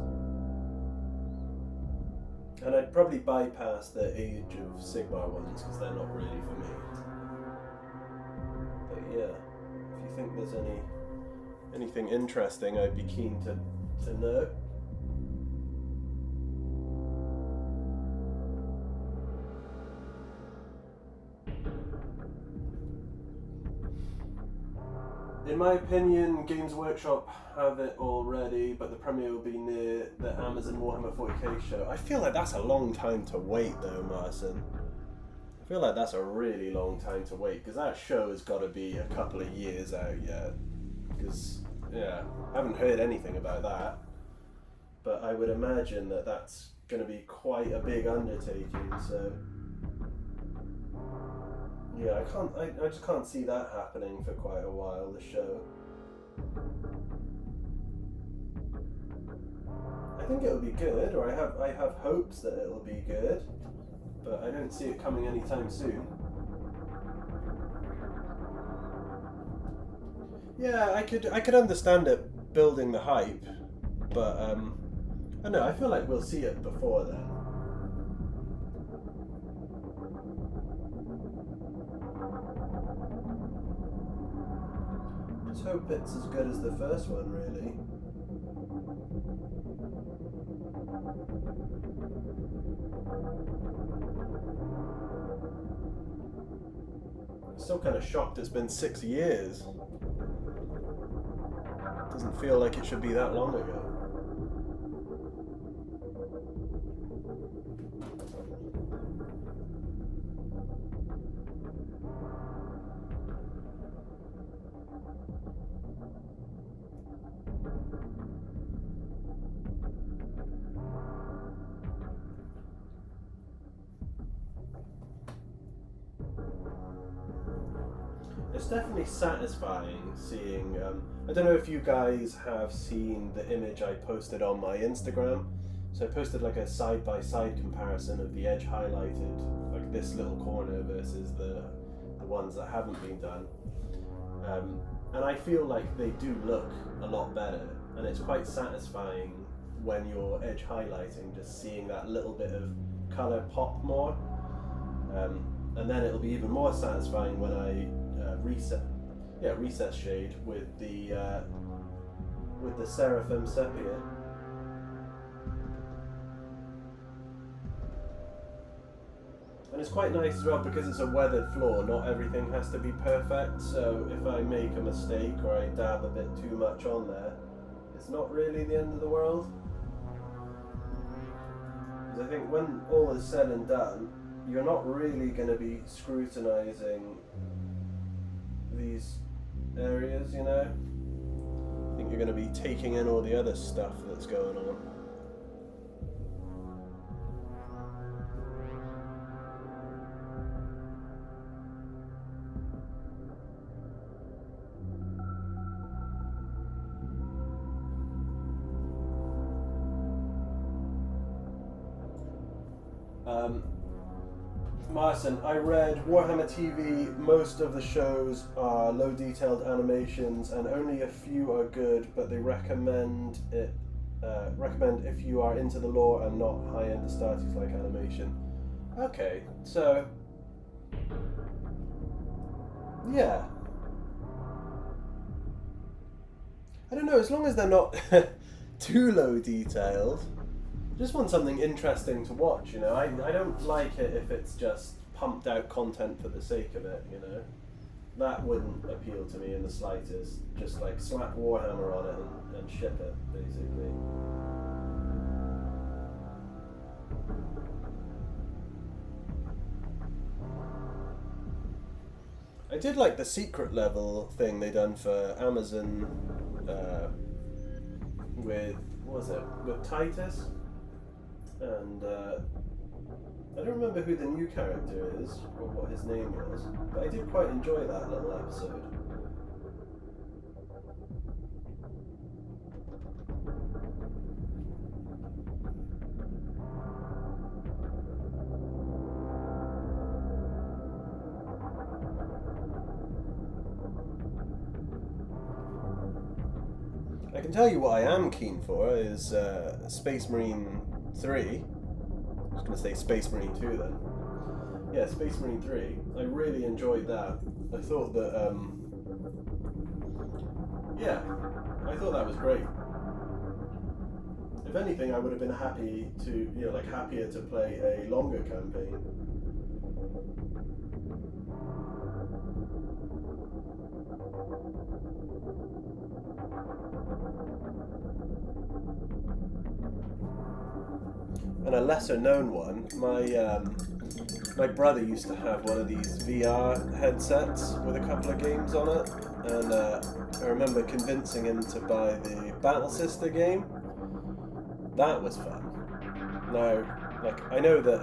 And I'd probably bypass the Age of Sigmar ones, because they're not really for me. But yeah, if you think there's anything interesting, I'd be keen to know. In my opinion, Games Workshop have it already, but the premiere will be near the Amazon Warhammer 40k show. I feel like that's a long time to wait though, Marcin. I feel like that's a really long time to wait, because that show has got to be a couple of years out yet. Because, yeah, I haven't heard anything about that. But I would imagine that that's going to be quite a big undertaking, so... yeah, I just can't see that happening for quite a while, the show. I think it'll be good, or I have hopes that it'll be good, but I don't see it coming anytime soon. Yeah, I could understand it building the hype, but I don't know, I feel like we'll see it before then. Just hope it's as good as the first one, really. I'm still kind of shocked it's been 6 years. Doesn't feel like it should be that long ago. It's definitely satisfying seeing, I don't know if you guys have seen the image I posted on my Instagram. So I posted like a side-by-side comparison of the edge highlighted, like this little corner versus the ones that haven't been done. And I feel like they do look a lot better, and it's quite satisfying when you're edge highlighting, just seeing that little bit of colour pop more. And then it'll be even more satisfying when I reset shade with the Seraphim Sepia. And it's quite nice as well because it's a weathered floor, not everything has to be perfect, so if I make a mistake or I dab a bit too much on there, it's not really the end of the world. Because I think when all is said and done, you're not really going to be scrutinizing these areas, you know? I think you're going to be taking in all the other stuff that's going on. Marcin, I read Warhammer TV, most of the shows are low detailed animations and only a few are good, but they recommend if you are into the lore and not high-end Astartes like animation. Okay, so yeah. I don't know, as long as they're not too low detailed. Just want something interesting to watch, you know. I don't like it if it's just pumped out content for the sake of it, you know. That wouldn't appeal to me in the slightest. Just like slap Warhammer on it and ship it, basically. I did like the secret level thing they done for Amazon with, what was it, with Titus? And I don't remember who the new character is or what his name was, but I did quite enjoy that little episode. I can tell you what I am keen for is Space Marine 3. I was going to say Space Marine 2 then. Yeah, Space Marine 3. I really enjoyed that. I thought that, yeah, I thought that was great. If anything, I would have been happy to, you know, like happier to play a longer campaign. And a lesser known one, my brother used to have one of these VR headsets with a couple of games on it, and I remember convincing him to buy the Battle Sister game. That was fun. Now, like, I know that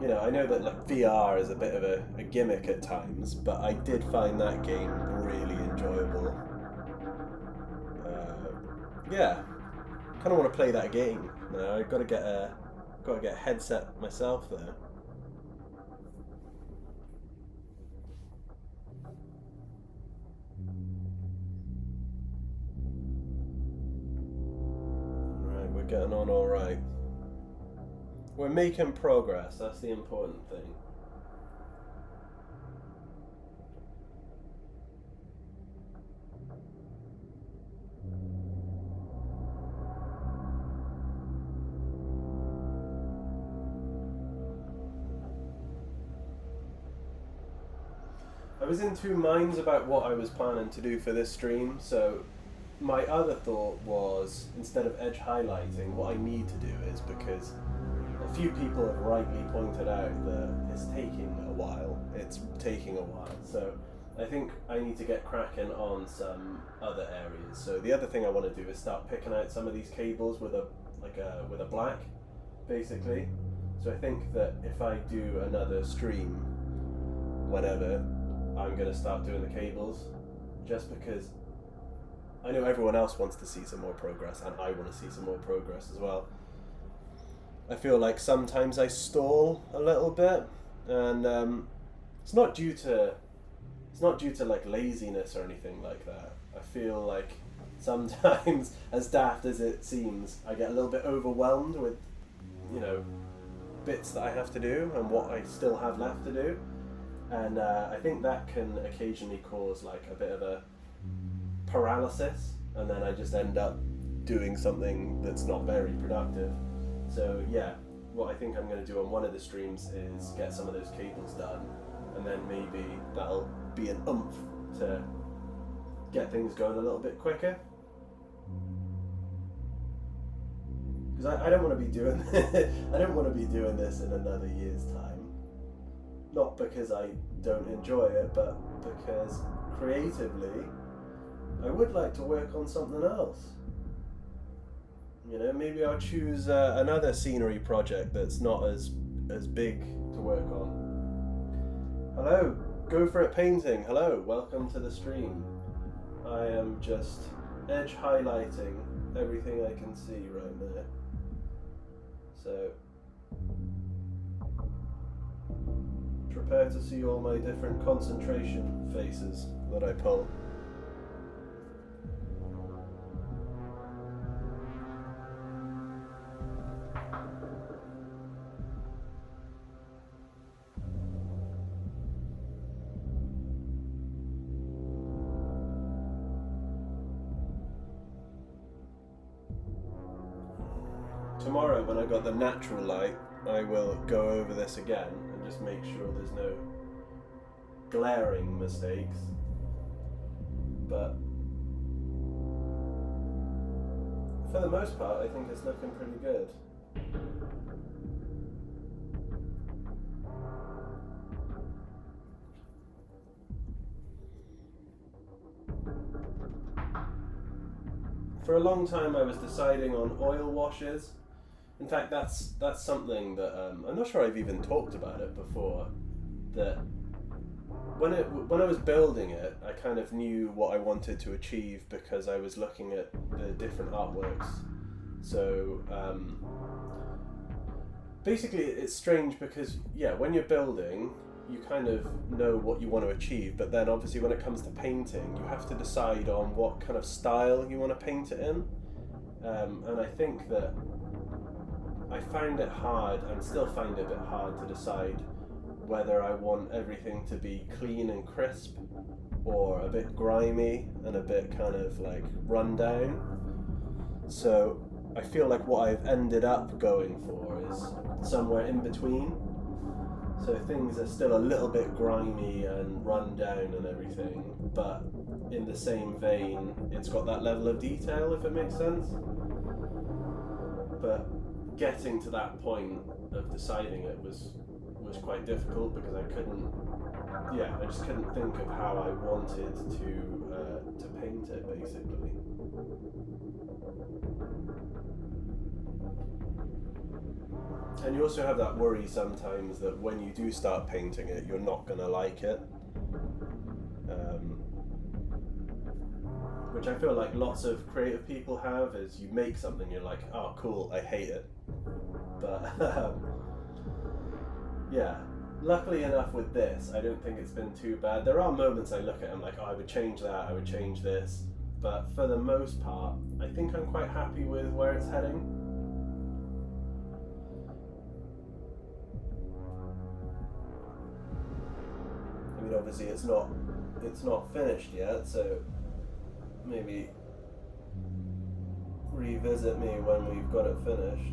you know, I know that like VR is a bit of a gimmick at times, but I did find that game really enjoyable. Yeah, kind of want to play that game. Now I've got to get a headset myself though. Right, we're getting on all right. We're making progress. That's the important thing. I was in two minds about what I was planning to do for this stream, so my other thought was, instead of edge highlighting, what I need to do is, because a few people have rightly pointed out that it's taking a while, so I think I need to get cracking on some other areas. So the other thing I want to do is start picking out some of these cables with a black, basically. So I think that if I do another stream, whenever, I'm going to start doing the cables, just because I know everyone else wants to see some more progress and I want to see some more progress as well. I feel like sometimes I stall a little bit, and it's not due to like laziness or anything like that. I feel like sometimes, as daft as it seems, I get a little bit overwhelmed with, you know, bits that I have to do and what I still have left to do. And I think that can occasionally cause like a bit of a paralysis, and then I just end up doing something that's not very productive. So yeah, what I think I'm going to do on one of the streams is get some of those cables done, and then maybe that'll be an oomph to get things going a little bit quicker. Because I don't want to be doing I don't want to be doing this in another year's time. Not because I don't enjoy it, but because creatively I would like to work on something else. You know, maybe I'll choose another scenery project that's not as big to work on. Hello, Go For It Painting. Hello, welcome to the stream. I am just edge highlighting everything I can see right now. So prepare to see all my different concentration faces that I pull. Tomorrow, when I got the natural light, I will go over this again and just make sure there's no glaring mistakes. But for the most part, I think it's looking pretty good. For a long time, I was deciding on oil washes. In fact, that's something that I'm not sure I've even talked about it before. That when I was building it, I kind of knew what I wanted to achieve because I was looking at the different artworks. So basically, it's strange because when you're building, you kind of know what you want to achieve, but then obviously when it comes to painting, you have to decide on what kind of style you want to paint it in. And I think that I found it hard, and still find it a bit hard to decide whether I want everything to be clean and crisp or a bit grimy and a bit kind of like run down. So I feel like what I've ended up going for is somewhere in between. So things are still a little bit grimy and run down and everything, but in the same vein, it's got that level of detail, if it makes sense. But getting to that point of deciding it was quite difficult because I just couldn't think of how I wanted to paint it, basically. And you also have that worry sometimes that when you do start painting it, you're not going to like it. Which I feel like lots of creative people have, is you make something, you're like, oh cool, I hate it. But luckily enough with this, I don't think it's been too bad. There are moments I look at it, I'm like, oh, I would change that, I would change this. But for the most part, I think I'm quite happy with where it's heading. I mean, obviously it's not finished yet, so maybe revisit me when we've got it finished.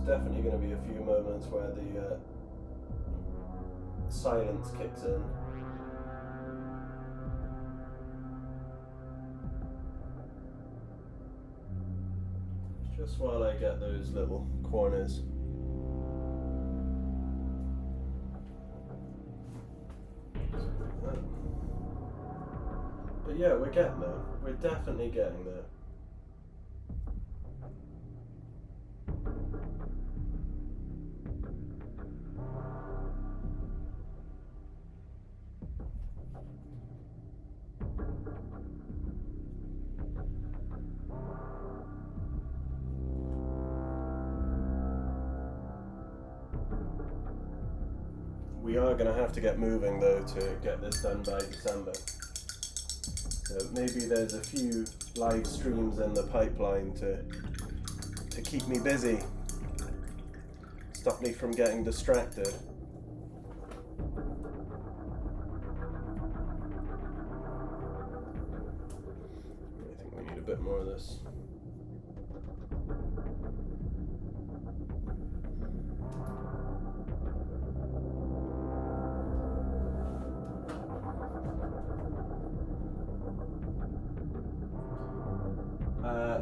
Definitely going to be a few moments where the silence kicks in. Just while I get those little corners. yeah, we're getting there. We're definitely getting there. We are going to have to get moving though to get this done by December. So maybe there's a few live streams in the pipeline to keep me busy, stop me from getting distracted. I think we need a bit more of this.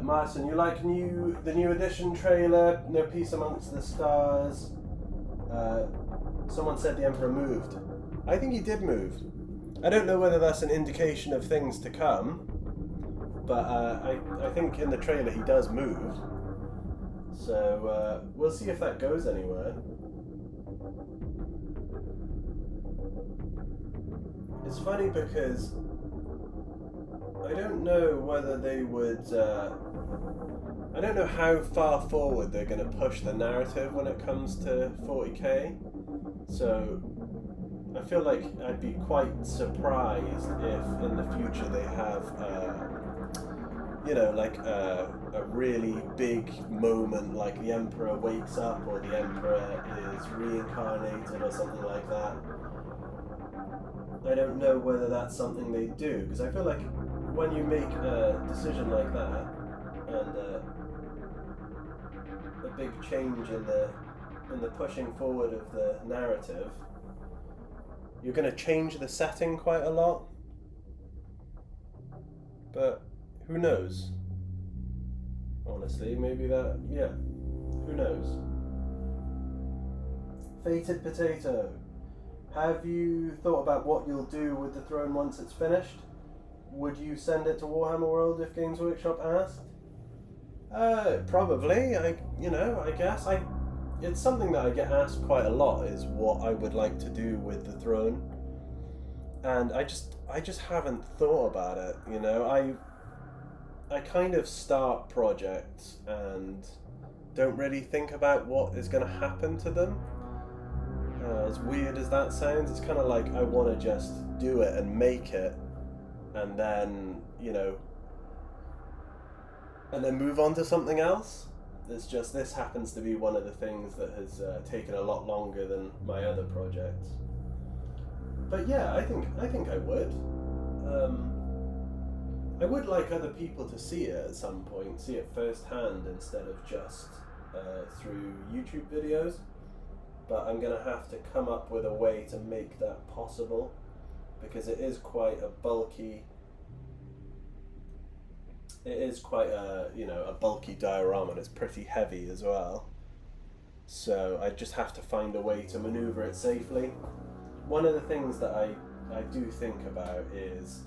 Martin, you like the new edition trailer, No Peace Amongst the Stars? Someone said the Emperor moved. I think he did move. I don't know whether that's an indication of things to come, but I think in the trailer he does move. So we'll see if that goes anywhere. It's funny because I don't know whether they would. I don't know how far forward they're going to push the narrative when it comes to 40k. So I feel like I'd be quite surprised if in the future they have, like a really big moment, like the Emperor wakes up or the Emperor is reincarnated or something like that. I don't know whether that's something they do, because I feel like when you make a decision like that and a big change in the pushing forward of the narrative, you're going to change the setting quite a lot. But who knows? Honestly, maybe that, yeah, who knows? Fated Potato, have you thought about what you'll do with the throne once it's finished? Would you send it to Warhammer World if Games Workshop asked? Probably. I guess it's something that I get asked quite a lot, is what I would like to do with the throne, and I just haven't thought about it. I kind of start projects and don't really think about what is going to happen to them. As weird as that sounds, it's kind of like I want to just do it and make it, and then and then move on to something else. It's just this happens to be one of the things that has taken a lot longer than my other projects. But yeah, I think I would. I would like other people to see it at some point, see it firsthand instead of just through YouTube videos. But I'm gonna have to come up with a way to make that possible, because it is quite a bulky. It is quite a bulky diorama, and it's pretty heavy as well. So I just have to find a way to maneuver it safely. One of the things that I do think about is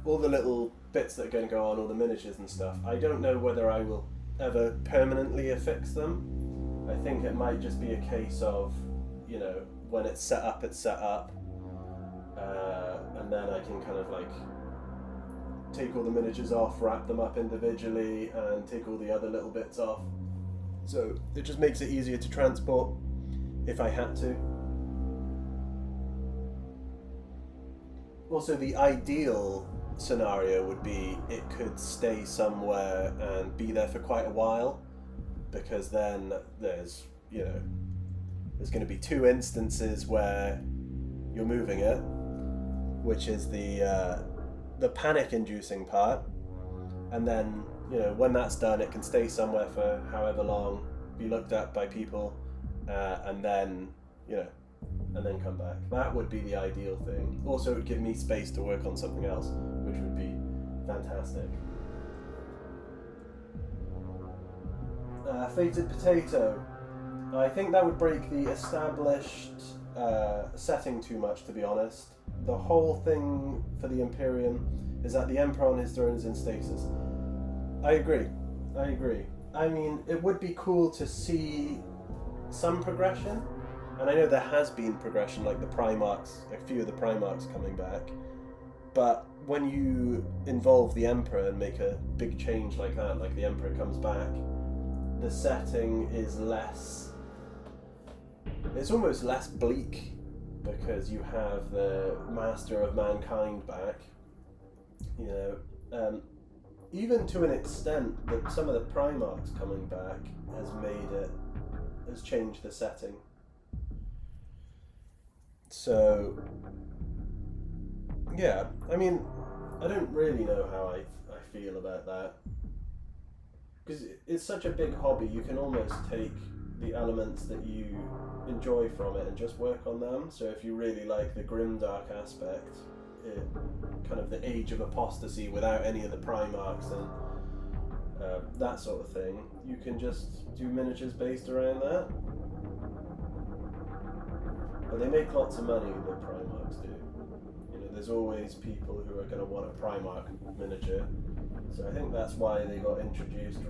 all the little bits that are going to go on, all the miniatures and stuff. I don't know whether I will ever permanently affix them. I think it might just be a case of, when it's set up, and then I can kind of like take all the miniatures off, wrap them up individually, and take all the other little bits off. So it just makes it easier to transport if I had to. Also, the ideal scenario would be it could stay somewhere and be there for quite a while, because then there's going to be two instances where you're moving it, which is the panic-inducing part, and then when that's done, it can stay somewhere for however long, be looked at by people, and then come back. That would be the ideal thing. Also, it would give me space to work on something else, which would be fantastic. Fated Potato. I think that would break the established setting too much, to be honest. The whole thing for the Imperium is that the Emperor on his throne is in stasis. I agree. I mean, it would be cool to see some progression, and I know there has been progression, like the Primarchs, a few of the Primarchs coming back, but when you involve the Emperor and make a big change like that, like the Emperor comes back, the setting is less... it's almost less bleak, because you have the Master of Mankind back, you know. Even to an extent that some of the Primarchs coming back has changed the setting. So, yeah, I mean, I don't really know how I feel about that. Because it's such a big hobby, you can almost take the elements that you enjoy from it and just work on them. So if you really like the grimdark aspect, kind of the Age of Apostasy without any of the Primarchs and that sort of thing, you can just do miniatures based around that. But they make lots of money, the Primarchs do. You know, there's always people who are going to want a Primarch miniature. So I think that's why they got reintroduced.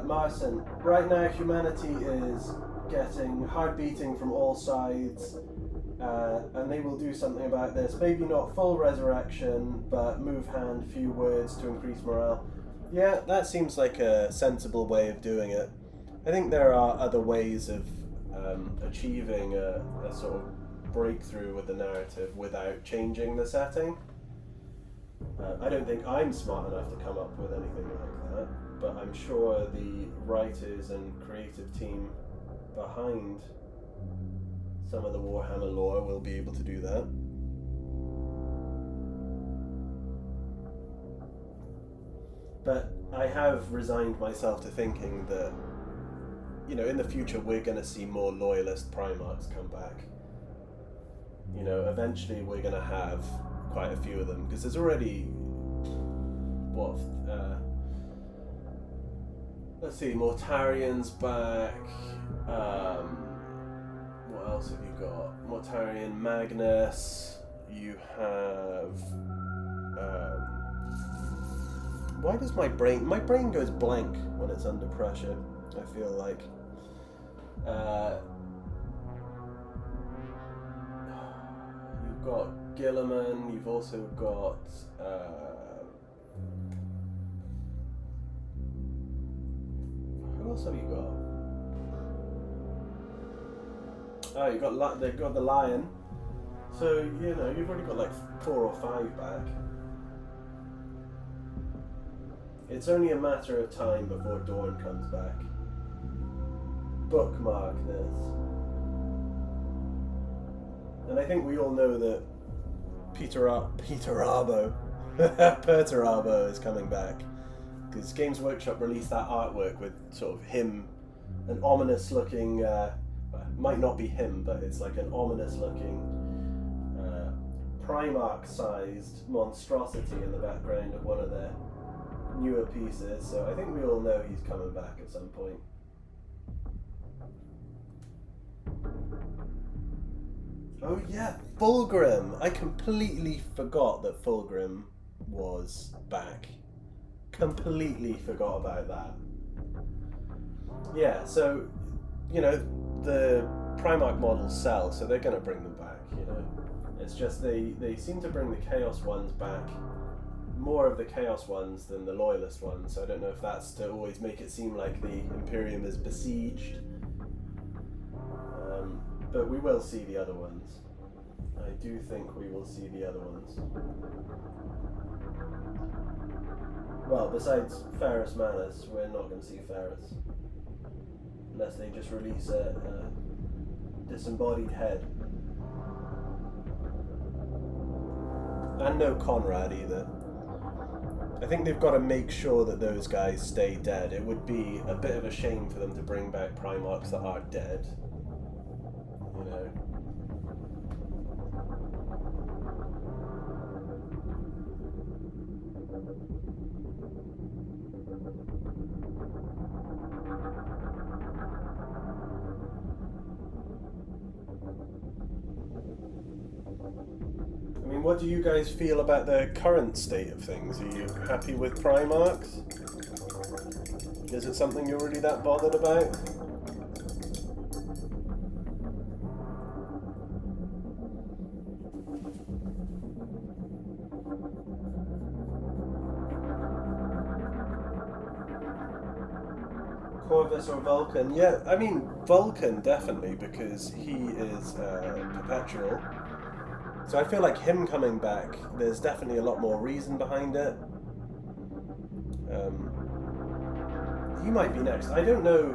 Marcin, right now humanity is getting heart beating from all sides, and they will do something about this. Maybe not full resurrection, but move hand, few words to increase morale. Yeah, that seems like a sensible way of doing it. I think there are other ways of achieving a sort of breakthrough with the narrative without changing the setting. I don't think I'm smart enough to come up with anything like that, but I'm sure the writers and creative team behind some of the Warhammer lore will be able to do that. But I have resigned myself to thinking that, you know, in the future we're going to see more loyalist Primarchs come back. You know, eventually we're going to have quite a few of them, because there's already, what, let's see, Mortarian's back, what else have you got? Mortarian, Magnus, you have, why does my brain goes blank when it's under pressure, I feel like. You've got Gilliman, you've also got, who else have you got? Oh, they've got the Lion. So, you know, you've already got like 4 or 5 back. It's only a matter of time before Dawn comes back. Bookmark this. And I think we all know that Perturabo is coming back, because Games Workshop released that artwork with sort of him, an ominous looking, might not be him, but it's like an ominous looking Primarch sized monstrosity in the background of one of their newer pieces, so I think we all know he's coming back at some point. Oh yeah, Fulgrim! I completely forgot that Fulgrim was back. Completely forgot about that. Yeah, so, you know, the Primarch models sell, so they're going to bring them back, you know. It's just they seem to bring the Chaos ones back, more of the Chaos ones than the Loyalist ones, so I don't know if that's to always make it seem like the Imperium is besieged. But we will see the other ones. I do think we will see the other ones. Well, besides Ferrus Manus, we're not going to see Ferrus. Unless they just release a disembodied head. And no Conrad either. I think they've got to make sure that those guys stay dead. It would be a bit of a shame for them to bring back Primarchs that are dead. You know? I mean, what do you guys feel about the current state of things? Are you happy with Primarchs? Is it something you're really that bothered about? Corvus or Vulcan? Yeah, I mean, Vulcan definitely, because he is perpetual. So I feel like him coming back, there's definitely a lot more reason behind it. He might be next. I don't know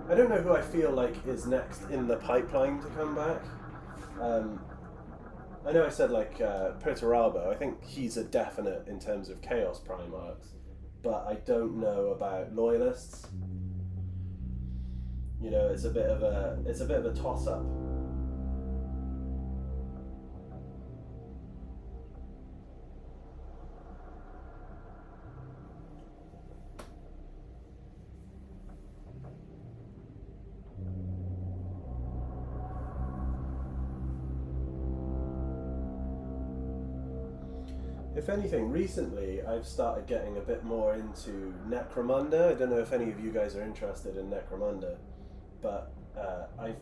who I feel like is next in the pipeline to come back. I know I said like Perturabo. I think he's a definite in terms of Chaos Primarchs, but I don't know about Loyalists. You know, it's a bit of a toss-up. If anything, recently I've started getting a bit more into Necromunda. I don't know if any of you guys are interested in Necromunda, but I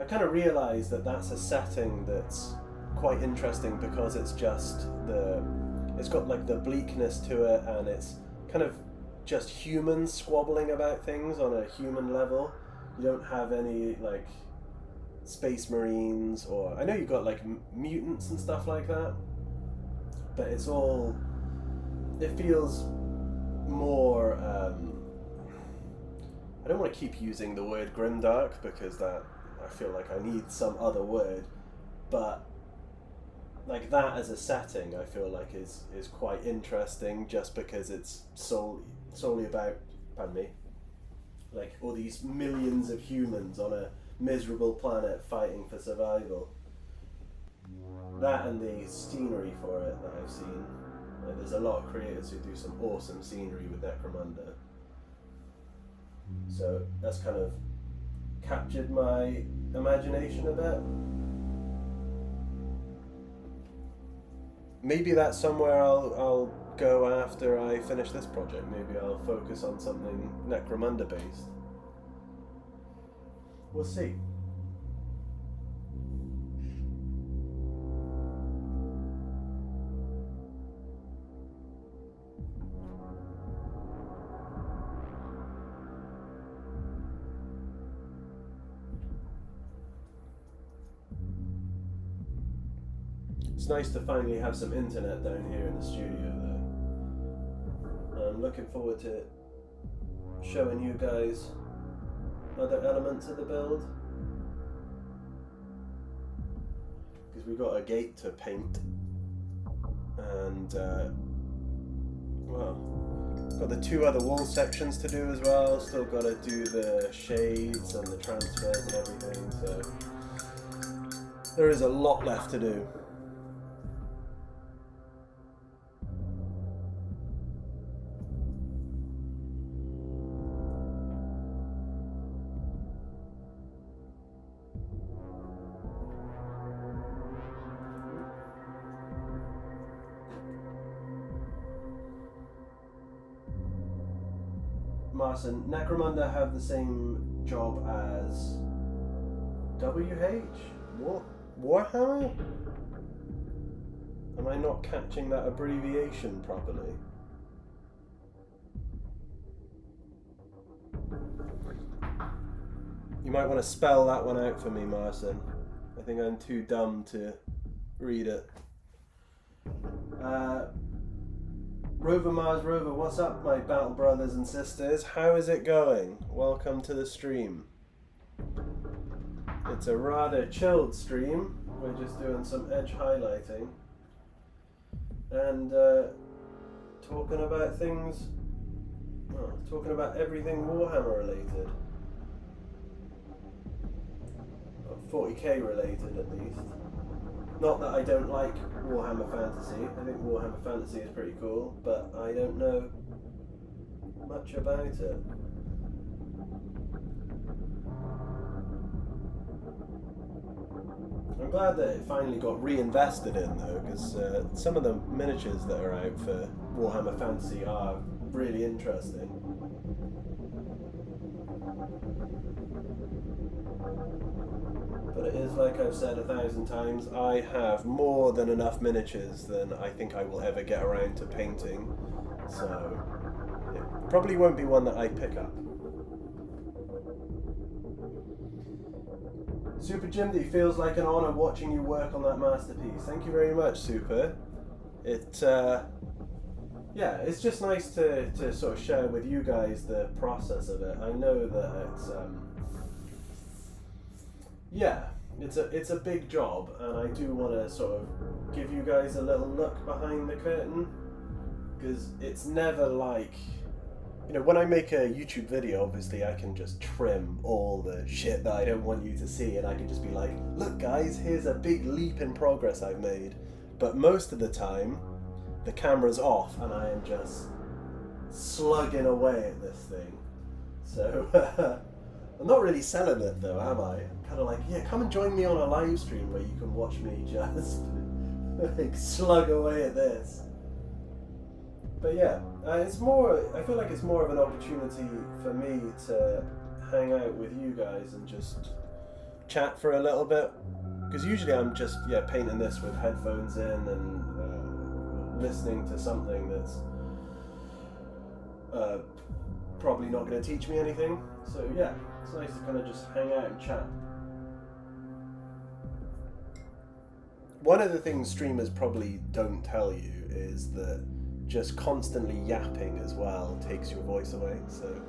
kind of realised that that's a setting that's quite interesting because it's got like the bleakness to it, and it's kind of just humans squabbling about things on a human level. You don't have any like space marines, or I know you've got like mutants and stuff like that, but it feels more I don't want to keep using the word grimdark because that I feel like I need some other word, but like that as a setting I feel like is quite interesting, just because it's solely about, pardon me, like all these millions of humans on a miserable planet fighting for survival. That and the scenery for it that I've seen. There's a lot of creators who do some awesome scenery with Necromunda. So that's kind of captured my imagination a bit. Maybe that's somewhere I'll go after I finish this project. Maybe I'll focus on something Necromunda based. We'll see. It's nice to finally have some internet down here in the studio though. I'm looking forward to showing you guys other elements of the build. Because we've got a gate to paint, and well, got the two other wall sections to do as well. Still got to do the shades and the transfers and everything, so there is a lot left to do. Marson, Necromunda have the same job as WH? Warhammer? Am I not catching that abbreviation properly? You might want to spell that one out for me, Marson. I think I'm too dumb to read it. Rover Mars Rover, what's up, my battle brothers and sisters? How is it going? Welcome to the stream. It's a rather chilled stream. We're just doing some edge highlighting and talking about things, well, talking about everything Warhammer related. Or 40k related at least. Not that I don't like Warhammer Fantasy. I think Warhammer Fantasy is pretty cool, but I don't know much about it. I'm glad that it finally got reinvested in though, because some of the miniatures that are out for Warhammer Fantasy are really interesting. But it is like I've said 1,000 times, I have more than enough miniatures than I think I will ever get around to painting, so it probably won't be one that I pick up. Super Jimdy, feels like an honour watching you work on that masterpiece. Thank you very much, Super. Yeah, it's just nice to sort of share with you guys the process of it. I know that it's a big job, and I do want to sort of give you guys a little look behind the curtain, because it's never like, you know, when I make a YouTube video, obviously I can just trim all the shit that I don't want you to see, and I can just be like, look guys, here's a big leap in progress I've made. But most of the time, the camera's off and I am just slugging away at this thing. So, I'm not really selling it though, am I? I'm kind of like, yeah, come and join me on a live stream where you can watch me just like slug away at this. But yeah, it's more, I feel like it's more of an opportunity for me to hang out with you guys and just chat for a little bit. Because usually I'm just, yeah, painting this with headphones in and listening to something that's probably not going to teach me anything. So yeah, it's nice to kind of just hang out and chat. One of the things streamers probably don't tell you is that just constantly yapping as well takes your voice away. So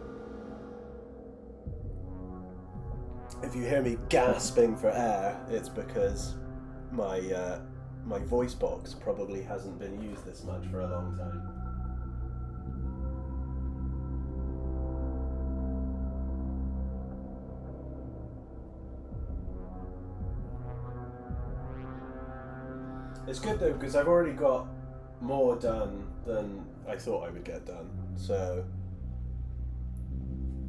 if you hear me gasping for air, it's because my voice box probably hasn't been used this much for a long time. It's good though, because I've already got more done than I thought I would get done. So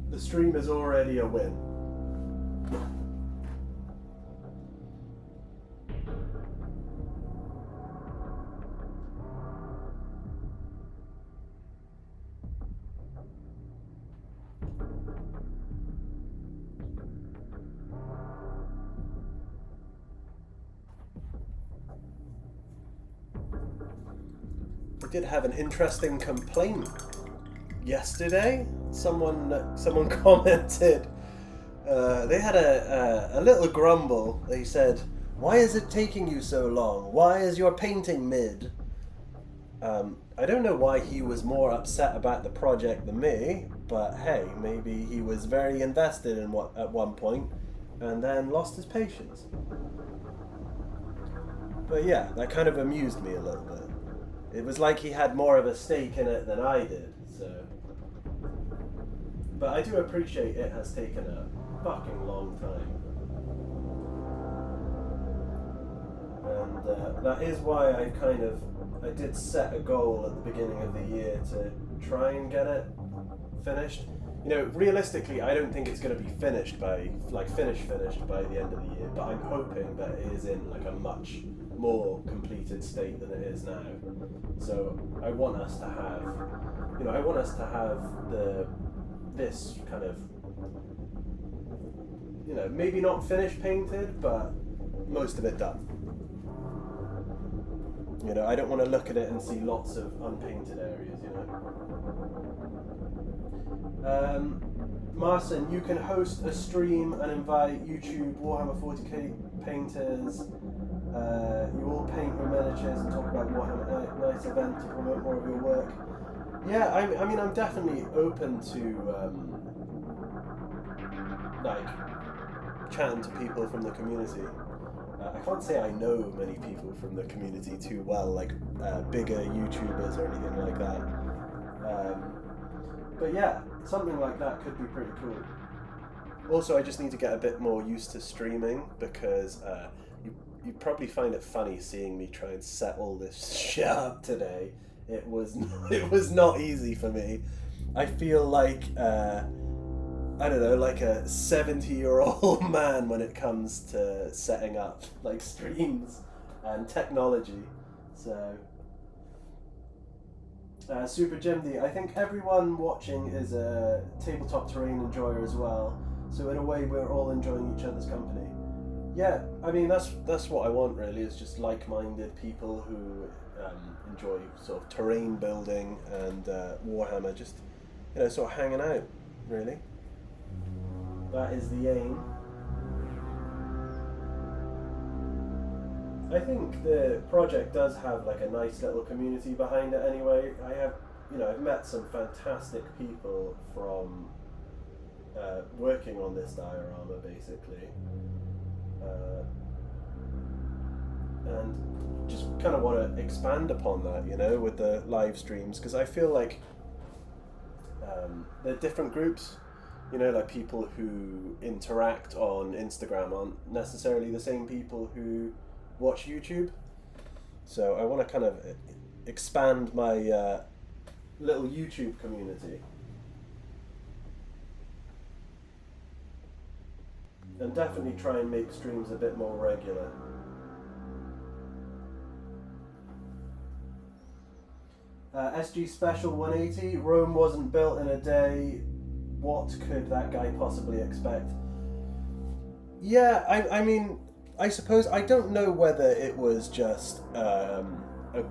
the stream is already a win. I did have an interesting complaint yesterday. Someone commented. They had a little grumble. They said, "Why is it taking you so long? Why is your painting mid?" I don't know why he was more upset about the project than me, but hey, maybe he was very invested in at one point and then lost his patience. But yeah, that kind of amused me a little bit. It was like he had more of a stake in it than I did, so. But I do appreciate it has taken a fucking long time. And that is why I did set a goal at the beginning of the year to try and get it finished. You know, realistically, I don't think it's going to be finished by, finished by the end of the year, but I'm hoping that it is in like a much more completed state than it is now. So I want us to have, this kind of, you know, maybe not finished painted, but most of it done. You know, I don't want to look at it and see lots of unpainted areas, you know. Marcin, you can host a stream and invite YouTube Warhammer 40k painters. You all paint your miniatures and talk about Warhammer Nights event to promote more of your work. Yeah, I mean, I'm definitely open to chatting to people from the community. I can't say I know many people from the community too well, like bigger YouTubers or anything like that. But yeah, something like that could be pretty cool. Also, I just need to get a bit more used to streaming because you probably find it funny seeing me try and set all this shit up today. It was it was not easy for me. I feel like I don't know, like a 70-year-old man when it comes to setting up like streams and technology. So Super Jimdy, I think everyone watching is a tabletop terrain enjoyer as well. So in a way, we're all enjoying each other's company. Yeah, I mean that's what I want really, is just like-minded people who enjoy sort of terrain building and Warhammer, just sort of hanging out, really. That is the aim. I think the project does have like a nice little community behind it anyway. I've met some fantastic people from working on this diorama basically. And just kind of want to expand upon that, with the live streams, because I feel like there are different groups, like people who interact on Instagram aren't necessarily the same people who watch YouTube. So I want to kind of expand my little YouTube community. And definitely try and make streams a bit more regular. SG Special 180, Rome wasn't built in a day. What could that guy possibly expect? Yeah, I mean, I suppose I don't know whether it was just a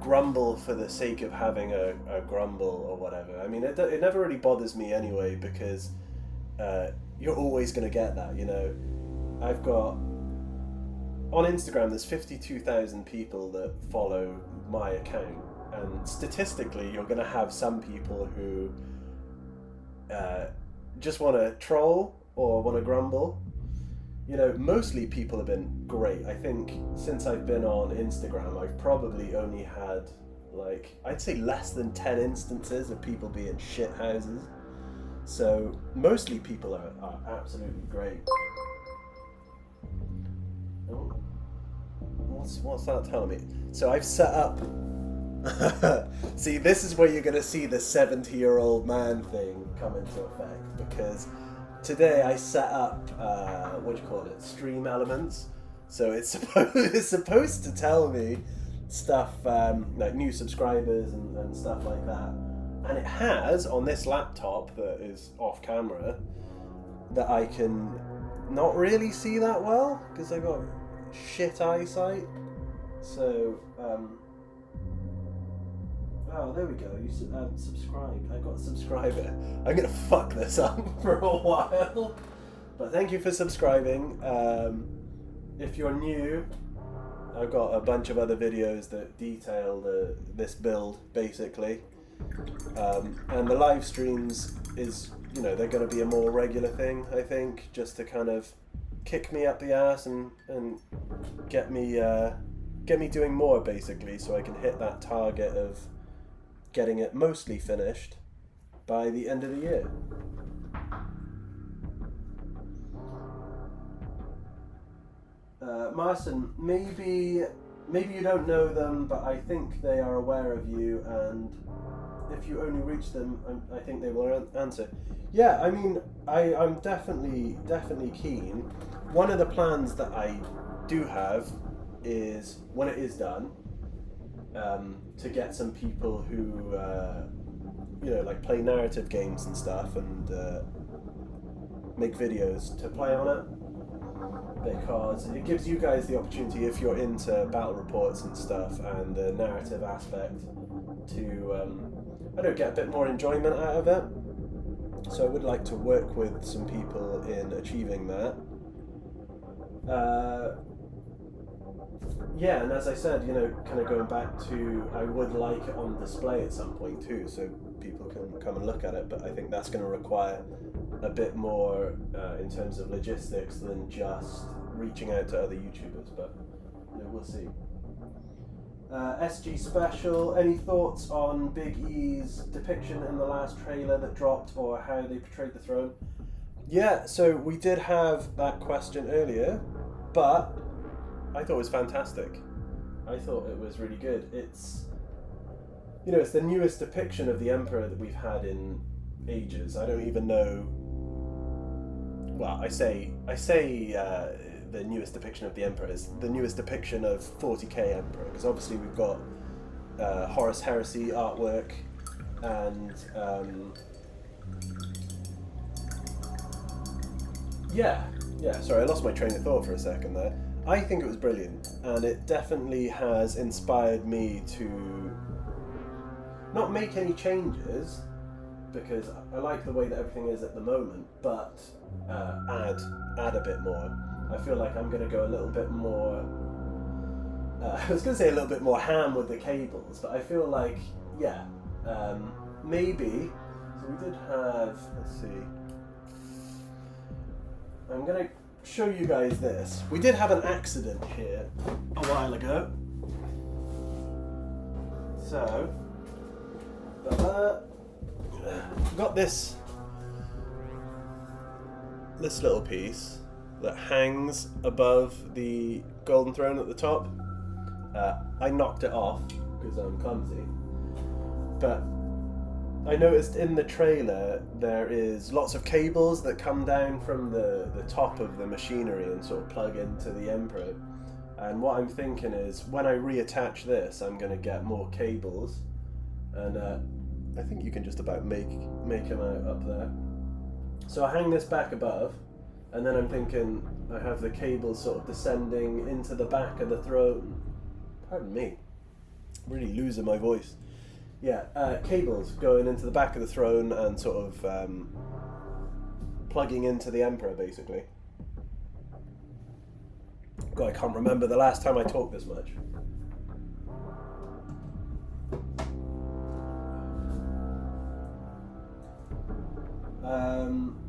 grumble for the sake of having a grumble or whatever. I mean, it never really bothers me anyway, because you're always going to get that, I've got, on Instagram, there's 52,000 people that follow my account, and statistically, you're going to have some people who just want to troll or want to grumble. Mostly people have been great. I think since I've been on Instagram, I've probably only had, I'd say less than 10 instances of people being shit houses. So mostly people are absolutely great. Oh, what's that telling me? So I've set up. See, this is where you're going to see the 70-year-old man thing come into effect, because today I set up stream elements. So it's supposed to tell me stuff like new subscribers and stuff like that. And it has on this laptop that is off camera that I can not really see that well because I got shit eyesight. So oh, there we go. You subscribed. I got a subscriber. I'm gonna fuck this up for a while, but thank you for subscribing. If you're new, I've got a bunch of other videos that detail this build basically, and the live streams is they're going to be a more regular thing. I think just to kind of kick me up the ass and get me doing more basically, so I can hit that target of getting it mostly finished by the end of the year. Marson, maybe you don't know them, but I think they are aware of you, and if you only reach them, I think they will answer. Yeah, I mean, I'm definitely keen. One of the plans that I do have is, when it is done, to get some people who play narrative games and stuff and make videos to play on it, because it gives you guys the opportunity, if you're into battle reports and stuff and the narrative aspect, to get a bit more enjoyment out of it. So I would like to work with some people in achieving that. Yeah, and as I said, kind of going back to, I would like it on display at some point too, so people can come and look at it, but I think that's going to require a bit more in terms of logistics than just reaching out to other YouTubers, but know, we'll see. SG Special, any thoughts on Big E's depiction in the last trailer that dropped, or how they portrayed the throne? Yeah, so we did have that question earlier, but I thought it was fantastic. I thought it was really good. It's, you know, it's the newest depiction of the Emperor that we've had in ages. I don't even know. Well, I say the newest depiction of the Emperor is the newest depiction of 40k Emperor, because obviously we've got Horus Heresy artwork and yeah. Sorry, I lost my train of thought for a second there. I think it was brilliant, and it definitely has inspired me to not make any changes, because I like the way that everything is at the moment, but add a bit more. I feel like I'm going to go a little bit more, I was going to say a little bit more ham with the cables, but I feel like, yeah, maybe, so we did have, let's see, I'm going to show you guys this. We did have an accident here a while ago. So, got this little piece that hangs above the golden throne at the top. I knocked it off because I'm clumsy, but I noticed in the trailer there is lots of cables that come down from the top of the machinery and sort of plug into the Emperor. And what I'm thinking is, when I reattach this, I'm going to get more cables, and I think you can just about make them out up there. So I hang this back above, and then I'm thinking I have the cables sort of descending into the back of the throne. Pardon me, I'm really losing my voice. Yeah, cables going into the back of the throne and sort of plugging into the Emperor, basically. God, I can't remember the last time I talked this much.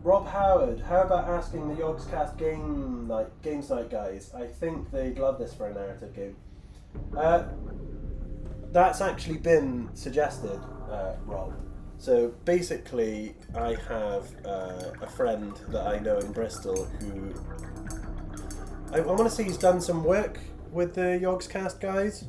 Rob Howard, how about asking the Yogscast Games Night guys? I think they'd love this for a narrative game. That's actually been suggested, Rob. So basically, I have a friend that I know in Bristol who I want to say he's done some work with the Yogscast guys,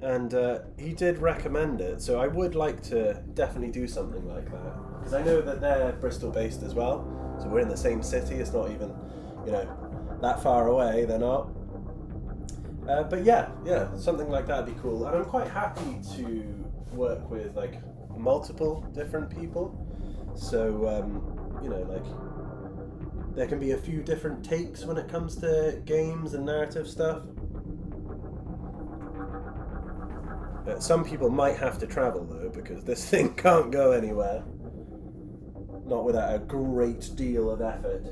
and he did recommend it. So I would like to definitely do something like that, because I know that they're Bristol based as well. So we're in the same city. It's not even, you know, that far away. They're not. But yeah, something like that would be cool. And I'm quite happy to work with like multiple different people. So, you know, like there can be a few different takes when it comes to games and narrative stuff. Some people might have to travel though, because this thing can't go anywhere. Not without a great deal of effort.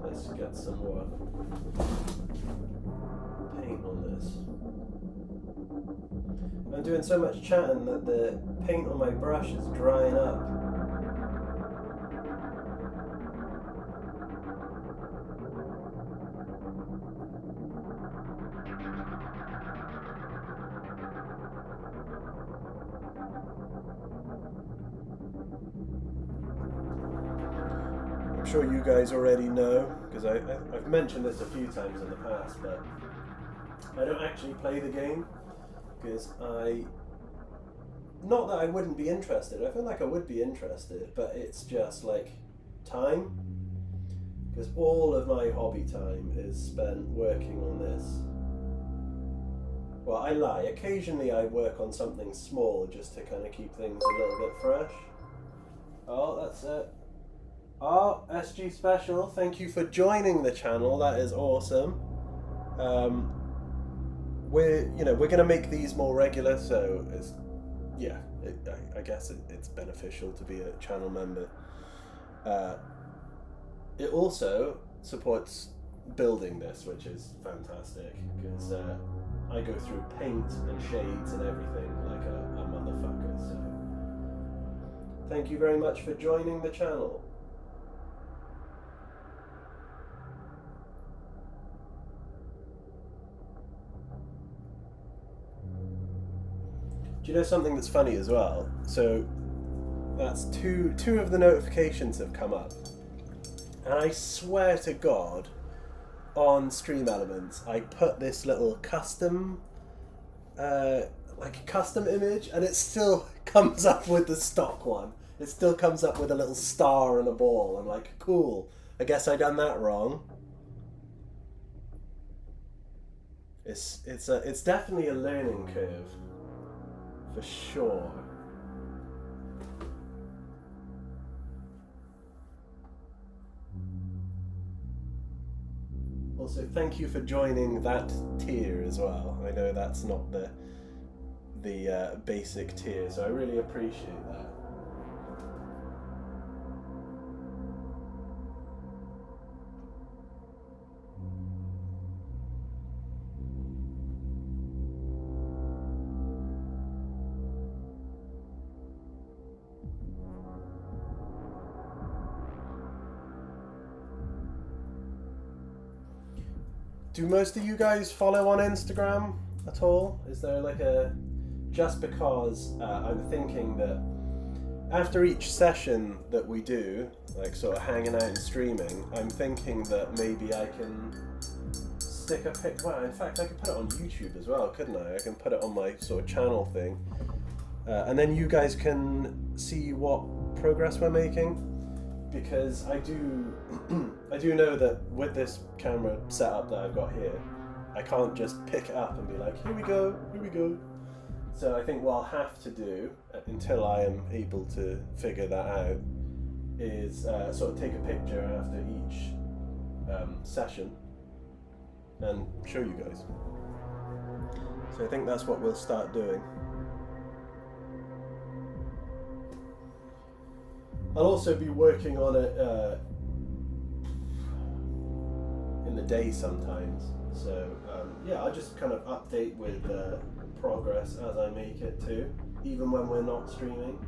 Let's get some more paint on this. I'm doing so much chatting that the paint on my brush is drying up. I'm sure you guys already know, because I've mentioned this a few times in the past, but I don't actually play the game because not that I wouldn't be interested, I feel like I would be interested, but it's just like time, because all of my hobby time is spent working on this. Well, I lie, occasionally I work on something small just to kind of keep things a little bit fresh. Oh, that's it. Oh, SG Special, thank you for joining the channel. That is awesome. We're going to make these more regular, so it's, yeah, I guess it's beneficial to be a channel member. It also supports building this, which is fantastic, because I go through paint and shades and everything like a motherfucker. So thank you very much for joining the channel. Do you know something that's funny as well? So that's two of the notifications have come up, and I swear to God, on Stream Elements, I put this little custom, custom image, and it still comes up with the stock one. It still comes up with a little star and a ball. I'm like, cool. I guess I done that wrong. It's definitely a learning curve, for sure. Also, thank you for joining that tier as well. I know that's not the basic tier, so I really appreciate that. Do most of you guys follow on Instagram at all? Is there like a... Just because I'm thinking that after each session that we do, like sort of hanging out and streaming, I'm thinking that maybe I can stick a pic... Well, in fact, I could put it on YouTube as well, couldn't I? I can put it on my sort of channel thing. And then you guys can see what progress we're making. Because I do know that with this camera setup that I've got here, I can't just pick it up and be like, here we go. So I think what I'll have to do, until I am able to figure that out, is sort of take a picture after each session and show you guys. So I think that's what we'll start doing. I'll also be working on it in the day sometimes. So yeah, I'll just kind of update with progress as I make it too, even when we're not streaming.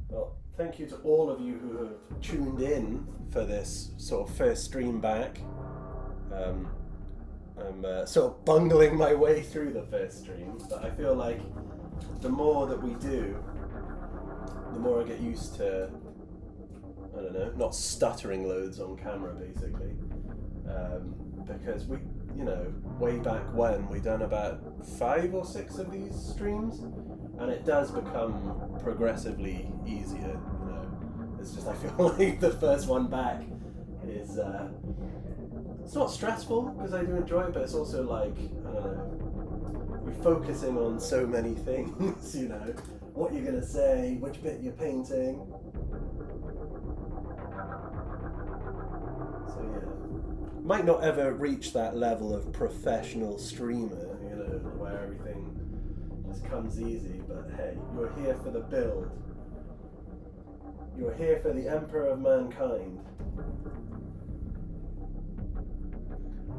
Well, thank you to all of you who have tuned in for this sort of first stream back. I'm sort of bungling my way through the first stream, but I feel like the more that we do, the more I get used to, I don't know, not stuttering loads on camera basically. Because we, you know, way back when we done about 5 or 6 of these streams, and it does become progressively easier, you know. It's just, I feel like the first one back is, it's not stressful because I do enjoy it, but it's also like, I don't know, we're focusing on so many things, you know, what you're gonna say, which bit you're painting. So yeah, might not ever reach that level of professional streamer, you know, where everything just comes easy, but hey, you're here for the build. You're here for the Emperor of Mankind.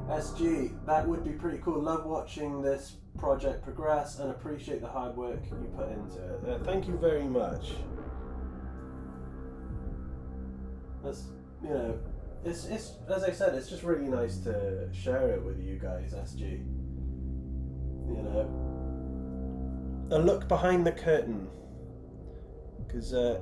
SG, that would be pretty cool. Love watching this project progress and appreciate the hard work you put into it. Thank you very much. That's, you know, it's as I said, it's just really nice to share it with you guys, SG. You know, a look behind the curtain, because I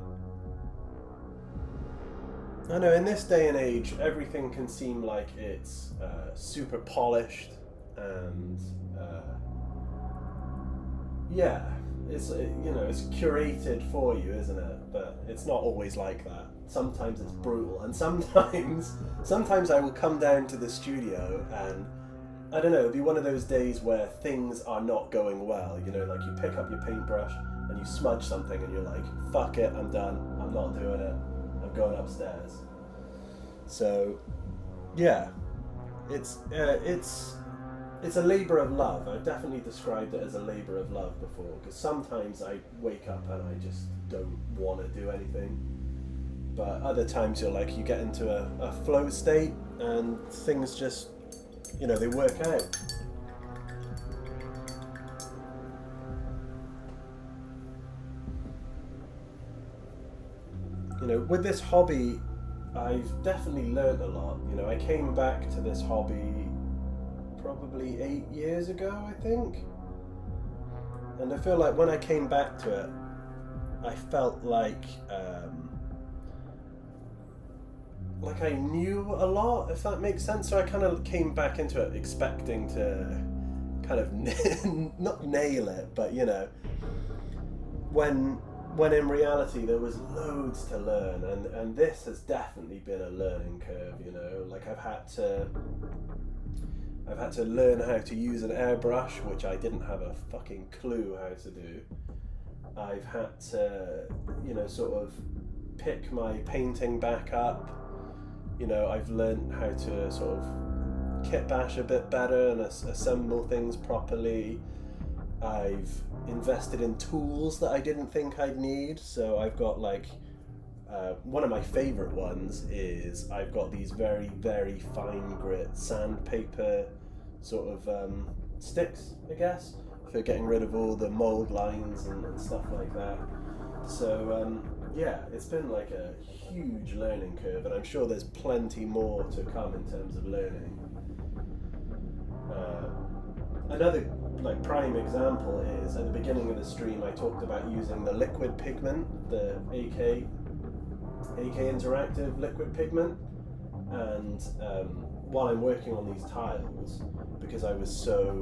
know in this day and age, everything can seem like it's super polished and yeah, it's you know, it's curated for you, isn't it? But it's not always like that. Sometimes it's brutal, and sometimes I will come down to the studio and I don't know, it'll be one of those days where things are not going well. You know, like you pick up your paintbrush and you smudge something and you're like, fuck it, I'm done. I'm not doing it. I'm going upstairs. So, yeah, it's It's a labour of love. I've definitely described it as a labour of love before, because sometimes I wake up and I just don't want to do anything. But other times you get into a flow state and things just, they work out. With this hobby, I've definitely learned a lot. I came back to this hobby probably 8 years ago, I think. And I feel like when I came back to it, I felt like I knew a lot, if that makes sense. So I kind of came back into it expecting to kind of not nail it, but when in reality there was loads to learn, and this has definitely been a learning curve. I've had to learn how to use an airbrush, which I didn't have a fucking clue how to do. I've had to sort of pick my painting back up. I've learned how to sort of kit bash a bit better and assemble things properly. I've invested in tools that I didn't think I'd need. So I've got one of my favorite ones is I've got these very, very fine grit sandpaper sort of sticks, I guess, for getting rid of all the mold lines and stuff like that. So yeah, it's been like a huge learning curve, and I'm sure there's plenty more to come in terms of learning. Another prime example is at the beginning of the stream I talked about using the liquid pigment, the AK Interactive liquid pigment, and while I'm working on these tiles, because I was so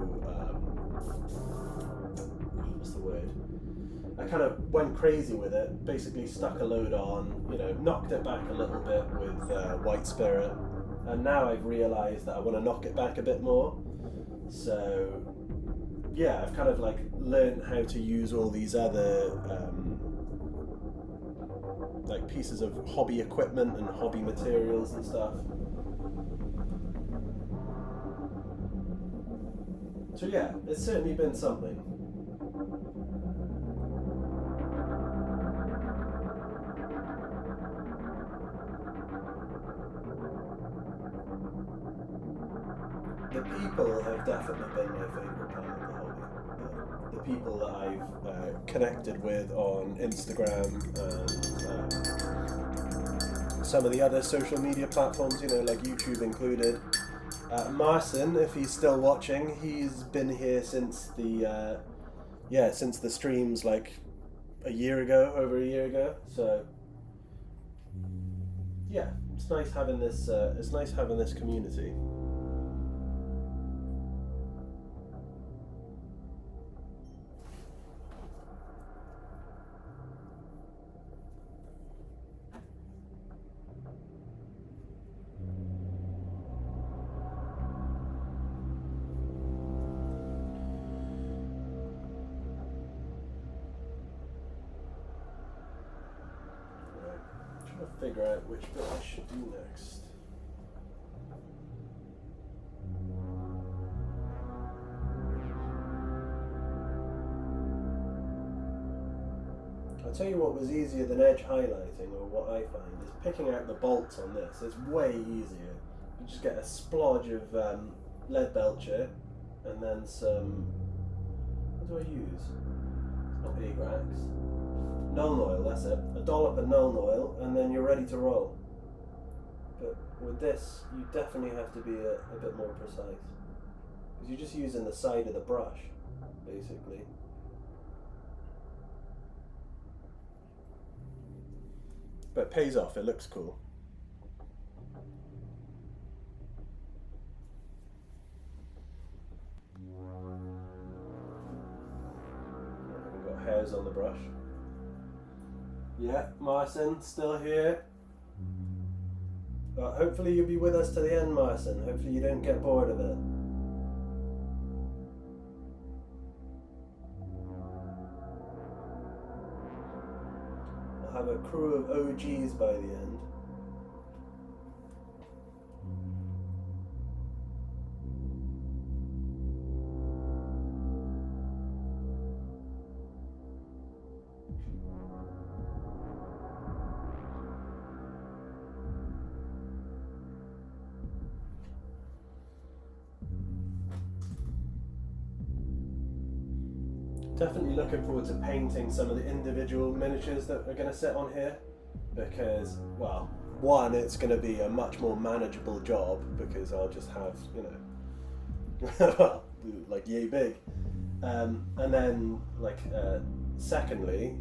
what's the word? I kind of went crazy with it. Basically, stuck a load on, knocked it back a little bit with white spirit, and now I've realised that I want to knock it back a bit more. So yeah, I've kind of learned how to use all these other pieces of hobby equipment and hobby materials and stuff. So yeah, it's certainly been something. The people have definitely been my favourite part of the hobby. The people that I've connected with on Instagram and some of the other social media platforms, like YouTube included. Marcin, if he's still watching, he's been here since the streams over a year ago. So yeah, it's nice having this. It's nice having this community. Figure out which bit I should do next. I'll tell you what was easier than edge highlighting, or what I find, is picking out the bolts on this. It's way easier. You just get a splodge of lead belcher, and then some, what do I use? Not Agrax. Nuln oil, that's it. A dollop of Nuln oil, and then you're ready to roll. But with this, you definitely have to be a bit more precise, because you're just using the side of the brush, basically. But it pays off, it looks cool. I haven't got hairs on the brush. Yeah, Marcin, still here. But hopefully you'll be with us to the end, Marcin. Hopefully you don't get bored of it. I'll have a crew of OGs by the end. Definitely looking forward to painting some of the individual miniatures that are going to sit on here, because, well, one, it's going to be a much more manageable job because I'll just have, you know, well, like yay big, and then like secondly,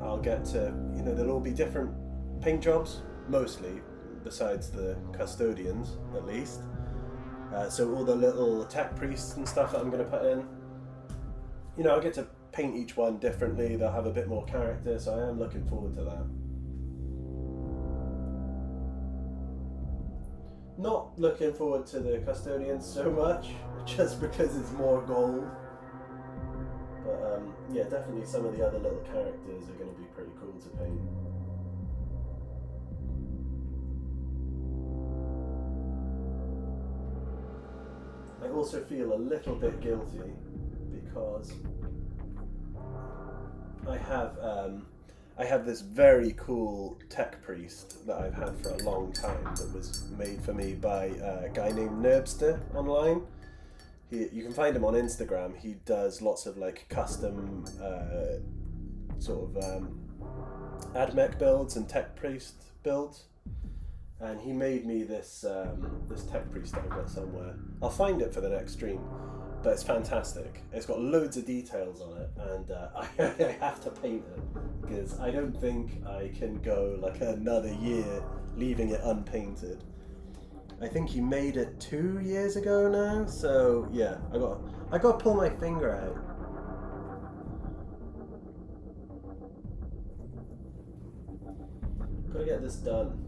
I'll get to, you know, there'll all be different paint jobs, mostly, besides the custodians at least. So all the little tech priests and stuff that I'm going to put in, you know, I'll get to paint each one differently. They'll have a bit more character, so I am looking forward to that. Not looking forward to the custodians so much, just because it's more gold. But yeah, definitely some of the other little characters are going to be pretty cool to paint. I also feel a little bit guilty because I have this very cool tech priest that I've had for a long time that was made for me by a guy named Nerbster online. You can find him on Instagram. He does lots of like custom sort of AdMech builds and tech priest builds. And he made me this this tech priest that I've got somewhere. I'll find it for the next stream, but it's fantastic. It's got loads of details on it, and I have to paint it because I don't think I can go like another year leaving it unpainted. I think he made it 2 years ago now, so yeah, I got to pull my finger out. Gotta get this done.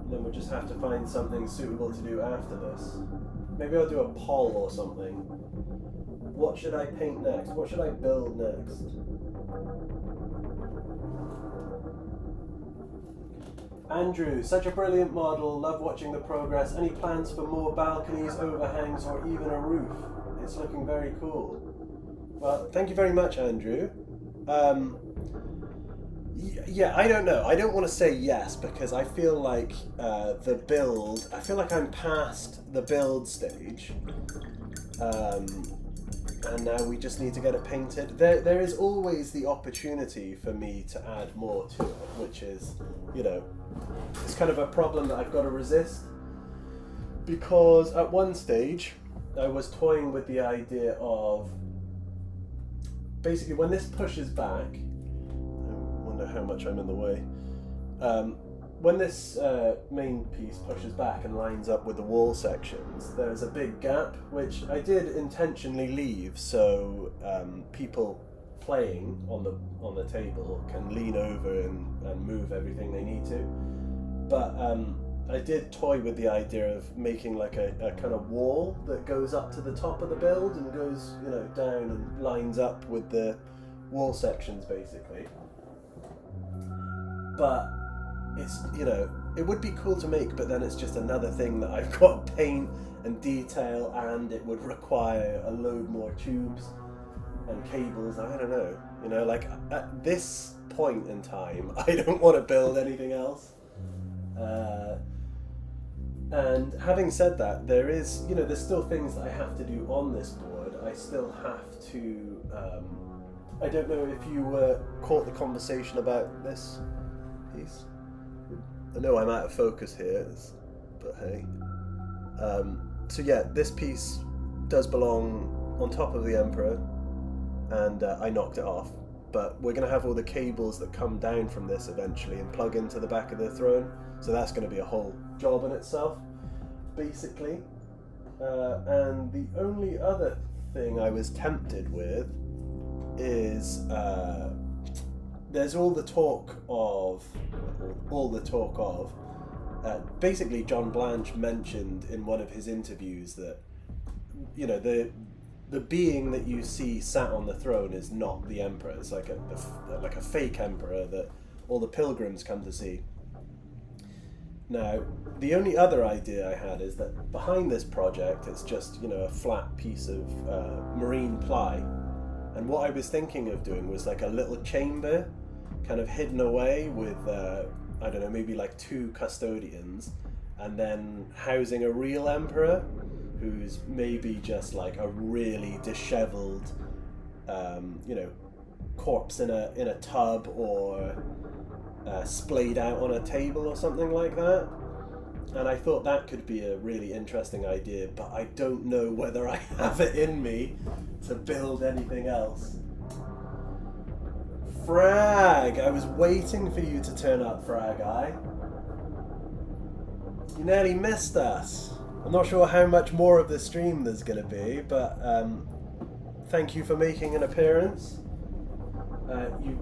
Then we'll just have to find something suitable to do after this. Maybe I'll do a poll or something. What should I paint next? What should I build next? Andrew, such a brilliant model. Love watching the progress. Any plans for more balconies, overhangs, or even a roof? It's looking very cool. Well, thank you very much, Andrew. Yeah, I don't know. I don't want to say yes because I feel like I feel like I'm past the build stage. And now we just need to get it painted. There is always the opportunity for me to add more to it, which is, you know, it's kind of a problem that I've got to resist. Because at one stage, I was toying with the idea of, basically when this pushes back, I wonder how much I'm in the way, when this main piece pushes back and lines up with the wall sections, there's a big gap, which I did intentionally leave so people playing on the table can lean over and move everything they need to. But I did toy with the idea of making like a kind of wall that goes up to the top of the build and goes, you know, down and lines up with the wall sections basically. But it's, you know, it would be cool to make, but then it's just another thing that I've got to paint and detail, and it would require a load more tubes and cables. I don't know, you know, like at this point in time, I don't want to build anything else. And having said that, there is, you know, there's still things that I have to do on this board. I still have to, I don't know if you caught the conversation about this piece. I know I'm out of focus here, but hey. So yeah, this piece does belong on top of the Emperor, and I knocked it off. But we're going to have all the cables that come down from this eventually and plug into the back of the throne. So that's going to be a whole job in itself, basically. And the only other thing I was tempted with is there's all the talk of basically John Blanche mentioned in one of his interviews that, you know, the being that you see sat on the throne is not the Emperor. It's like a fake Emperor that all the pilgrims come to see. Now, the only other idea I had is that behind this project it's just, you know, a flat piece of marine ply, and what I was thinking of doing was like a little chamber kind of hidden away with I don't know, maybe like 2 custodians, and then housing a real emperor who's maybe just like a really disheveled, you know, corpse in a tub, or splayed out on a table or something like that. And I thought that could be a really interesting idea, but I don't know whether I have it in me to build anything else. Frag! I was waiting for you to turn up, Frag Eye. You nearly missed us. I'm not sure how much more of the stream there's going to be, but thank you for making an appearance. You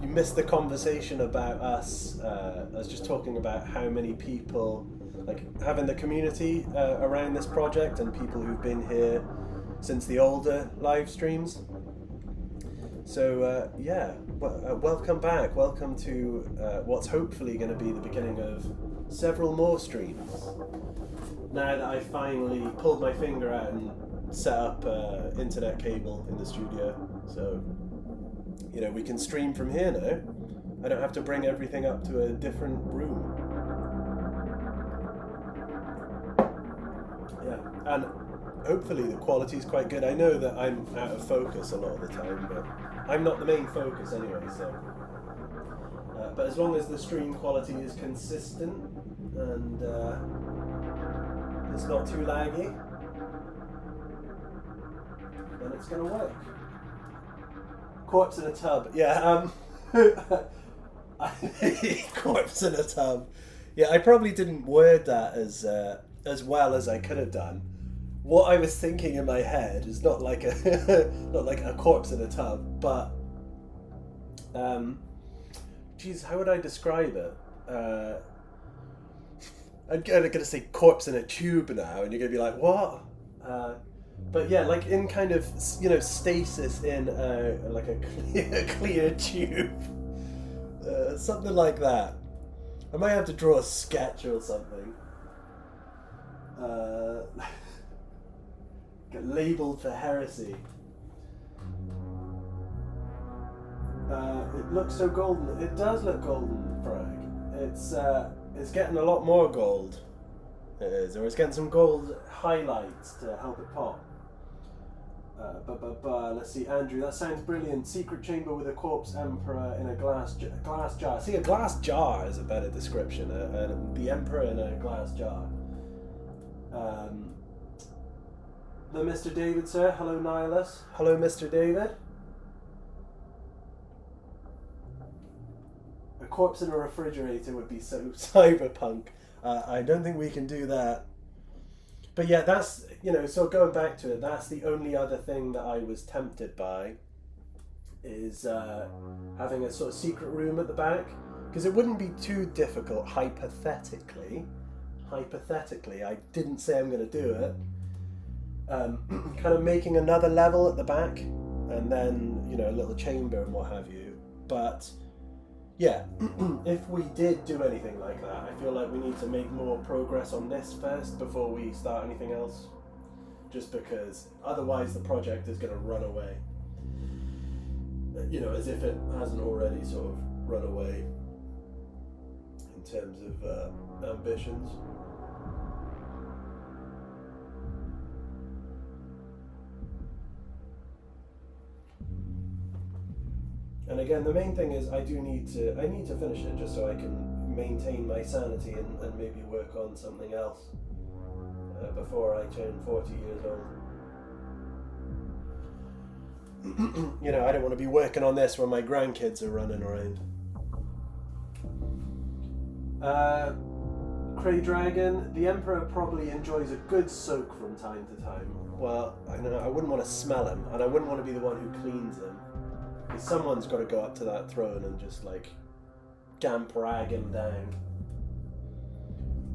missed the conversation about us. I was just talking about how many people, like having the community around this project and people who've been here since the older live streams. So yeah, welcome back. Welcome to what's hopefully going to be the beginning of several more streams. Now that I finally pulled my finger out and set up internet cable in the studio, so you know we can stream from here now. I don't have to bring everything up to a different room. Yeah, and hopefully the quality is quite good. I know that I'm out of focus a lot of the time, but I'm not the main focus anyway, so but as long as the stream quality is consistent and it's not too laggy, then it's gonna work. Corpse in a tub, yeah. Corpse in a tub. Yeah, I probably didn't word that as well as I could have done. What I was thinking in my head is not like a not like a corpse in a tub, but geez, how would I describe it? I'm gonna say corpse in a tube now, and you're gonna be like, what? But yeah, like in kind of, you know, stasis in like a clear tube, something like that. I might have to draw a sketch or something. Get labelled for heresy. It looks so golden. It does look golden, Frag. It's getting a lot more gold. It is, or it's getting some gold highlights to help it pop. Let's see, Andrew, that sounds brilliant. Secret chamber with a corpse emperor in a glass jar. See, a glass jar is a better description. The emperor in a glass jar. The Mr. David, sir. Hello, Nihilus. Hello, Mr. David. A corpse in a refrigerator would be so cyberpunk. I don't think we can do that. But yeah, that's, you know, so going back to it, that's the only other thing that I was tempted by is having a sort of secret room at the back. Because it wouldn't be too difficult, hypothetically. Hypothetically, I didn't say I'm going to do it. Kind of making another level at the back, and then, you know, a little chamber and what have you. But yeah, if we did do anything like that, I feel like we need to make more progress on this first before we start anything else. Just because otherwise the project is going to run away. You know, as if it hasn't already sort of run away in terms of ambitions. And again, the main thing is I need to finish it just so I can maintain my sanity and maybe work on something else before I turn 40 years old. You know, I don't want to be working on this when my grandkids are running around. Cray Dragon, the Emperor probably enjoys a good soak from time to time. Well, I don't know, I wouldn't want to smell him, and I wouldn't want to be the one who cleans him. Someone's got to go up to that throne and just like gamp rag him down.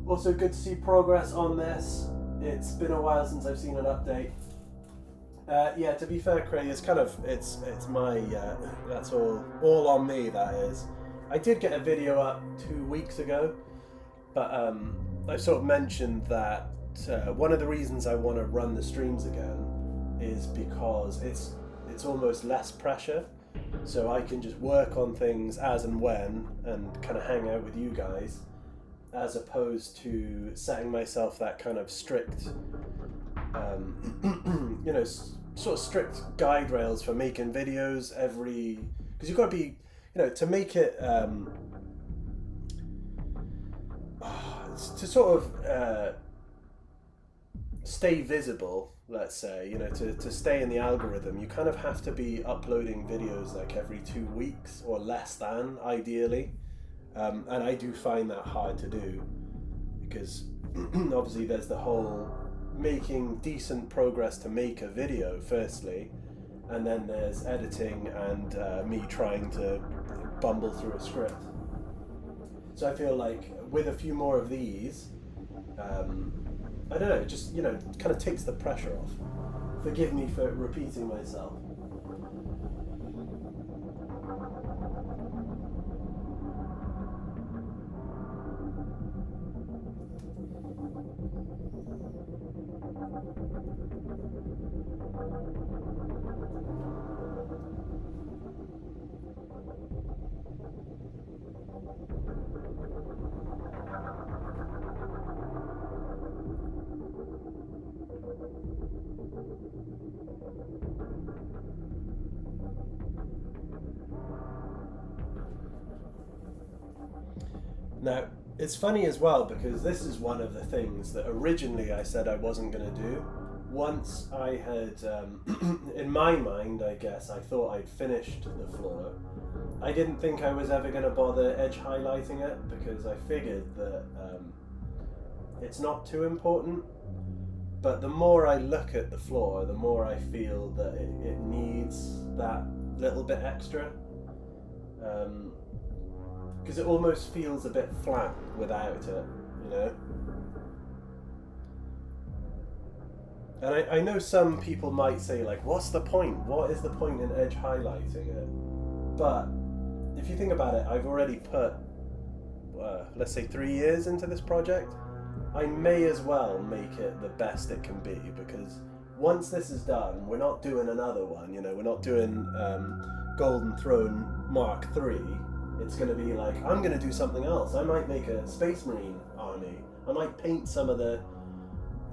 Also good to see progress on this. It's been a while since I've seen an update. Yeah, to be fair, Cray, it's kind of it's my that's all on me, that is. I did get a video up 2 weeks ago, but I sort of mentioned that one of the reasons I want to run the streams again is because it's almost less pressure. So I can just work on things as and when and kind of hang out with you guys. as opposed to setting myself that kind of strict, you know, sort of strict guide rails for making videos because you've got to be, you know, to make it, to sort of stay visible, let's say, you know, to stay in the algorithm, you kind of have to be uploading videos like every 2 weeks or less than, ideally. And I do find that hard to do because obviously there's the whole making decent progress to make a video, firstly, and then there's editing and me trying to bumble through a script. So I feel like with a few more of these, I don't know, it just, you know, kind of takes the pressure off. Forgive me for repeating myself. Now, it's funny as well because this is one of the things that originally I said I wasn't going to do. Once I had, in my mind, I guess, I thought I'd finished the floor. I didn't think I was ever going to bother edge highlighting it because I figured that it's not too important. But the more I look at the floor, the more I feel that it needs that little bit extra. Because it almost feels a bit flat without it, you know? And I know some people might say, like, what's the point? What is the point in edge highlighting it? But if you think about it, I've already put, let's say 3 years into this project. I may as well make it the best it can be, because once this is done, we're not doing another one, you know? We're not doing Golden Throne Mark III. It's going to be like, I'm going to do something else. I might make a Space Marine army. I might paint some of the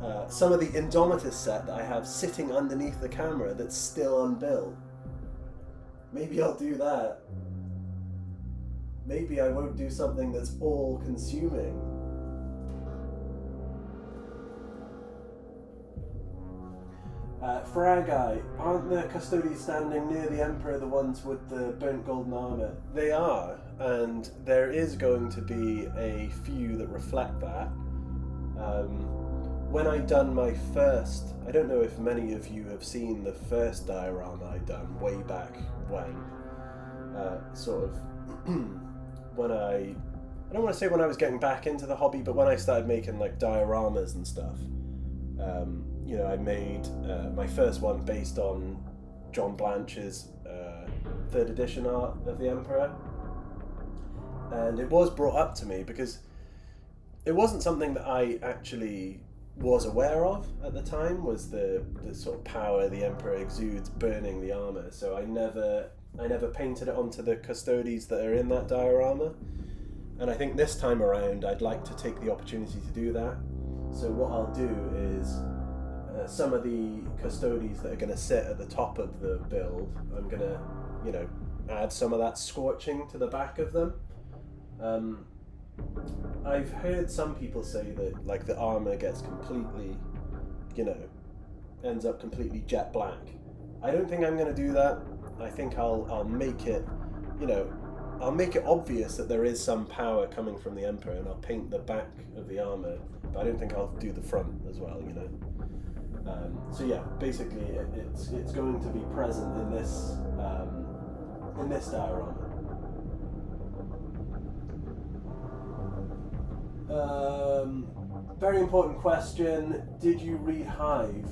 Indomitus set that I have sitting underneath the camera that's still unbuilt. Maybe I'll do that. Maybe I won't do something that's all consuming. Fragai, aren't the custodians standing near the Emperor the ones with the burnt golden armour? They are, and there is going to be a few that reflect that. When I done my first, I don't know if many of you have seen the first diorama I done way back when, sort of, when I don't want to say when I was getting back into the hobby, but when I started making like dioramas and stuff. You know, I made my first one based on John Blanche's 3rd edition art of the Emperor, and it was brought up to me because it wasn't something that I actually was aware of at the time, was the sort of power the Emperor exudes burning the armor. So I never painted it onto the custodies that are in that diorama, and I think this time around I'd like to take the opportunity to do that. So what I'll do is some of the custodies that are going to sit at the top of the build, I'm going to, you know, add some of that scorching to the back of them. I've heard some people say that like the armor gets completely, you know, ends up completely jet black. I don't think I'm going to do that. I think I'll make it, you know, I'll make it obvious that there is some power coming from the Emperor, and I'll paint the back of the armor, but I don't think I'll do the front as well, you know. So yeah, basically it's going to be present in this diorama. Very important question. Did you read Hive?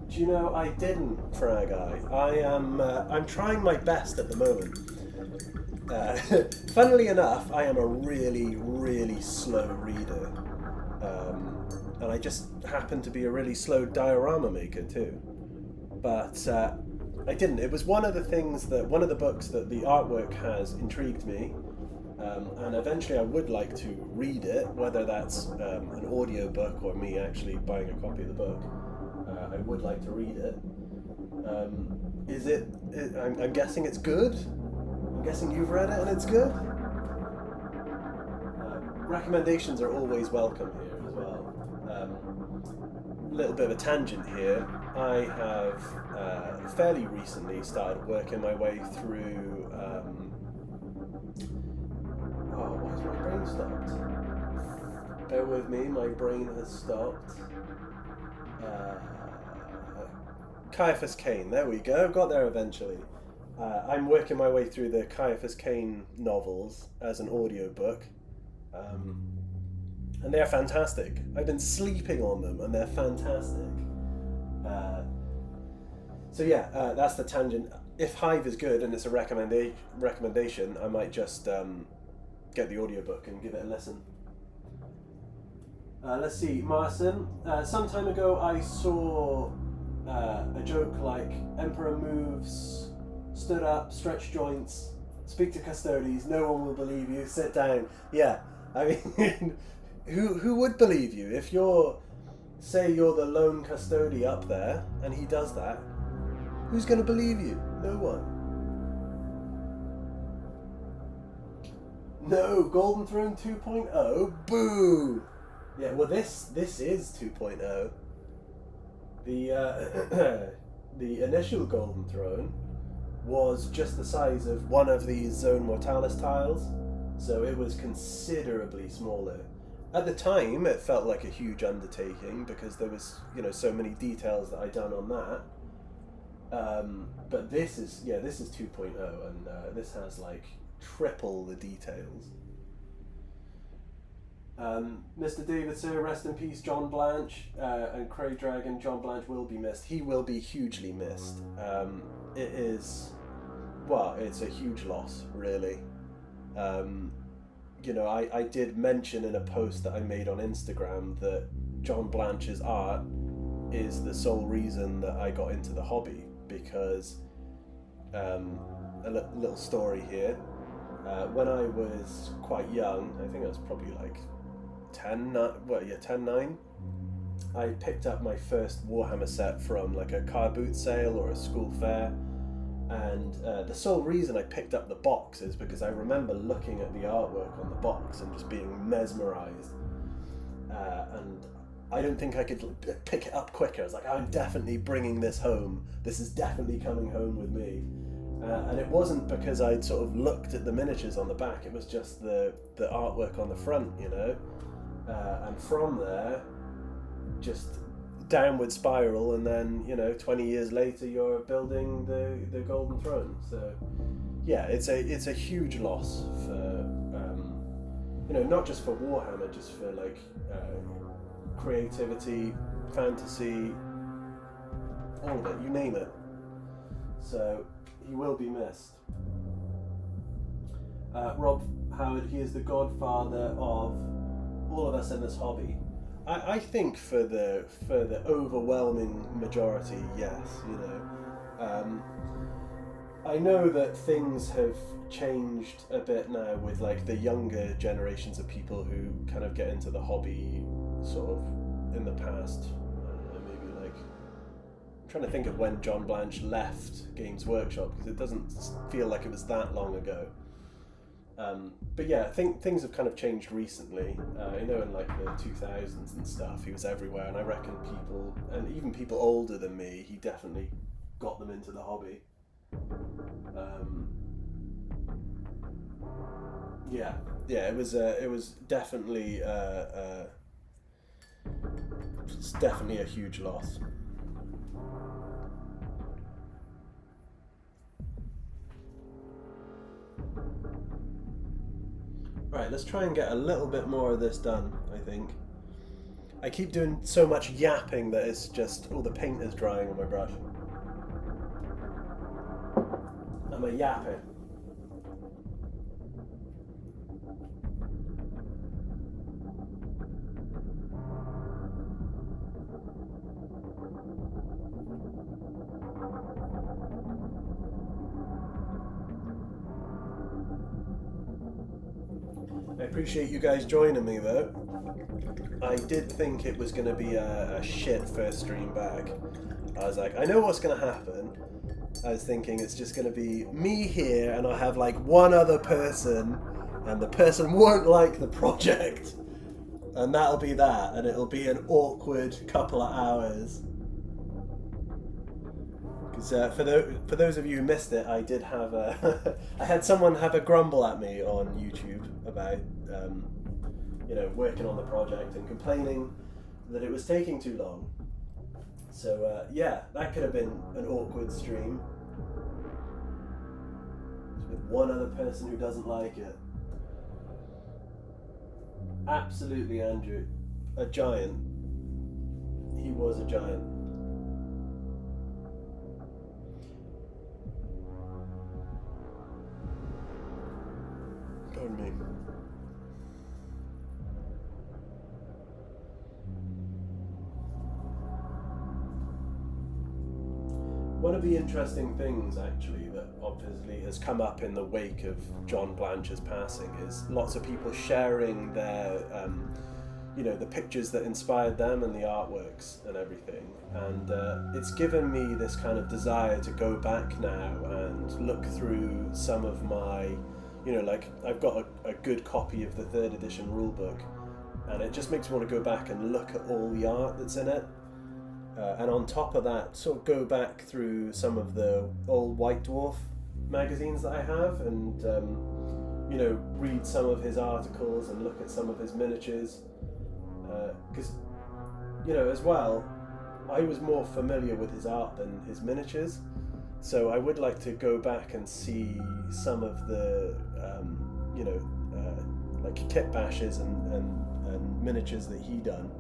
Do you know, I didn't, Fragai. I'm trying my best at the moment. Funnily enough, I am a really, really slow reader. And I just happen to be a really slow diorama maker too. But I didn't. It was one of the books that the artwork has intrigued me. And eventually I would like to read it, whether that's an audio book or me actually buying a copy of the book. I would like to read it. Is it? I'm guessing it's good. I'm guessing you've read it and it's good. Recommendations are always welcome here as well. A little bit of a tangent here. I have fairly recently started working my way through. Oh, why has my brain stopped? Bear with me, my brain has stopped. Caiaphas Cain, there we go, got there eventually. I'm working my way through the Caiaphas Cain novels as an audiobook. And they're fantastic. I've been sleeping on them and they're fantastic. So yeah, that's the tangent. If Hive is good and it's a recommendation, I might just get the audiobook and give it a listen. Let's see, Marson. Some time ago I saw a joke like Emperor moves, stood up, stretch joints, speak to custodies, no one will believe you, sit down. Yeah, I mean, who would believe you? If say you're the lone custody up there and he does that, who's going to believe you? No one. No, Golden Throne 2.0, boo! Yeah, well this is 2.0. The initial Golden Throne was just the size of one of these Zone Mortalis tiles, so it was considerably smaller. At the time, it felt like a huge undertaking because there was, so many details that I'd done on that. But this is 2.0, and this has like triple the details. Mr. David, sir, rest in peace, John Blanche, and Cray Dragon. John Blanche will be missed. He will be hugely missed. It's a huge loss, really. I did mention in a post that I made on Instagram that John Blanche's art is the sole reason that I got into the hobby, because a little story here. When I was quite young, I think I was probably like 10, 9, I picked up my first Warhammer set from like a car boot sale or a school fair, and the sole reason I picked up the box is because I remember looking at the artwork on the box and just being mesmerized, and I don't think I could pick it up quicker. I was like, I'm definitely bringing this home. This is definitely coming home with me. And it wasn't because I'd sort of looked at the miniatures on the back, it was just the artwork on the front, and from there, just downward spiral, and then 20 years later you're building the Golden Throne. So yeah, it's a huge loss for not just for Warhammer, just for like creativity, fantasy, all of it, you name it. So he will be missed. Rob Howard, he is the godfather of all of us in this hobby. I think for the overwhelming majority, yes. I know that things have changed a bit now with like the younger generations of people who kind of get into the hobby sort of in the past. Maybe like I'm trying to think of when John Blanche left Games Workshop, because it doesn't feel like it was that long ago. But yeah, I think things have kind of changed recently. I know in like the 2000s and stuff, he was everywhere, and I reckon people, and even people older than me, he definitely got them into the hobby. It was definitely it's definitely a huge loss. Right, let's try and get a little bit more of this done, I think. I keep doing so much yapping that it's just all the paint is drying on my brush. I'm a yapping. appreciate you guys joining me though. I did think it was going to be a shit first stream back. I was like, I know what's going to happen. I was thinking it's just going to be me here and I'll have like one other person and the person won't like the project. And that'll be that, and it'll be an awkward couple of hours. Because for those of you who missed it, I did have I had someone have a grumble at me on YouTube about working on the project and complaining that it was taking too long. So yeah, that could have been an awkward stream with one other person who doesn't like it. Absolutely, Andrew. A giant. He was a giant. Pardon me. One of the interesting things, actually, that obviously has come up in the wake of John Blanche's passing is lots of people sharing their, the pictures that inspired them and the artworks and everything. And it's given me this kind of desire to go back now and look through some of my, I've got a good copy of the 3rd edition rulebook, and it just makes me want to go back and look at all the art that's in it. And on top of that, sort of go back through some of the old White Dwarf magazines that I have and, read some of his articles and look at some of his miniatures. Because, as well, I was more familiar with his art than his miniatures. So I would like to go back and see some of the, like kit bashes and miniatures that he done.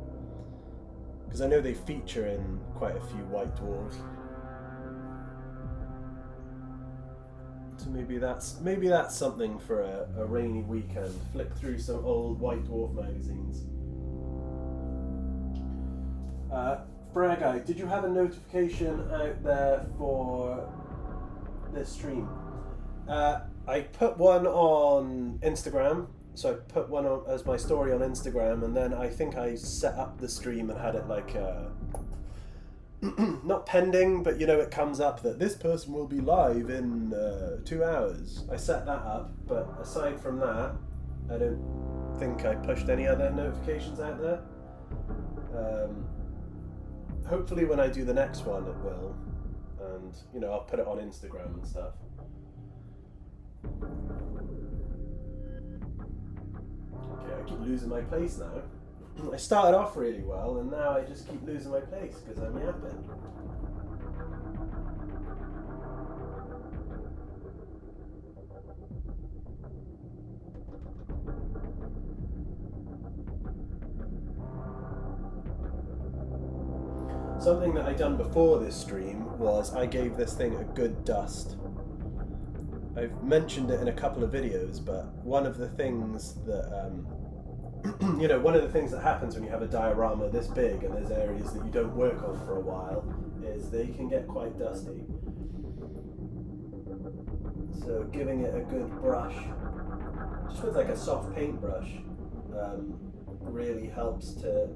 Because I know they feature in quite a few White Dwarves. So maybe that's something for a rainy weekend. Flick through some old White Dwarf magazines. Frageye, did you have a notification out there for this stream? I put one on Instagram. So I put one on as my story on Instagram, and then I think I set up the stream and had it like not pending, but it comes up that this person will be live in 2 hours. I set that up, but aside from that, I don't think I pushed any other notifications out there. Hopefully when I do the next one it will, and I'll put it on Instagram and stuff. Okay, I keep losing my place now. I started off really well, and now I just keep losing my place because I'm yapping. Something that I done before this stream was I gave this thing a good dust. I've mentioned it in a couple of videos, but one of the things that one of the things that happens when you have a diorama this big and there's areas that you don't work on for a while is they can get quite dusty. So giving it a good brush, just with like a soft paintbrush, really helps to.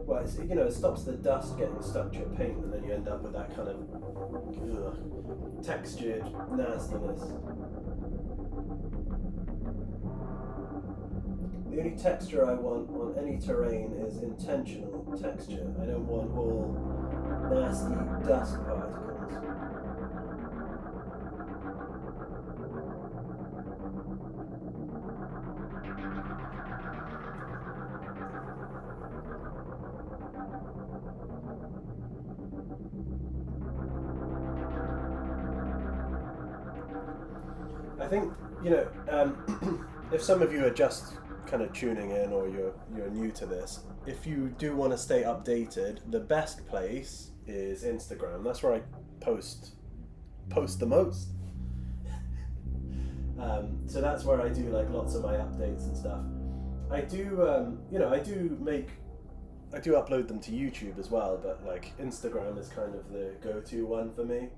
Well, it stops the dust getting stuck to your paint, and then you end up with that kind of textured nastiness. The only texture I want on any terrain is intentional texture. I don't want all nasty dust particles. I think, if some of you are just kind of tuning in or you're new to this, if you do want to stay updated, the best place is Instagram. That's where I post the most. So that's where I do like lots of my updates and stuff. I do, I do upload them to YouTube as well, but like Instagram is kind of the go-to one for me.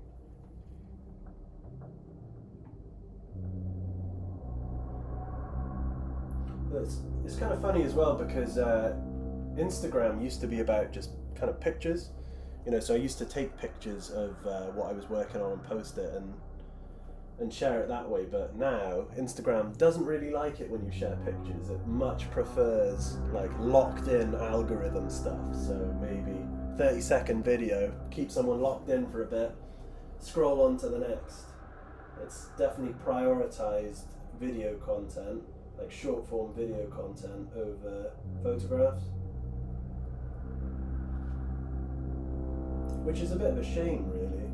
It's kind of funny as well because Instagram used to be about just kind of pictures, you know. So I used to take pictures of what I was working on and post it and share it that way. But now Instagram doesn't really like it when you share pictures. It much prefers like locked in algorithm stuff. So maybe 30-second video, keep someone locked in for a bit, scroll on to the next. It's definitely prioritized video content, like short form video content over photographs, which is a bit of a shame, really.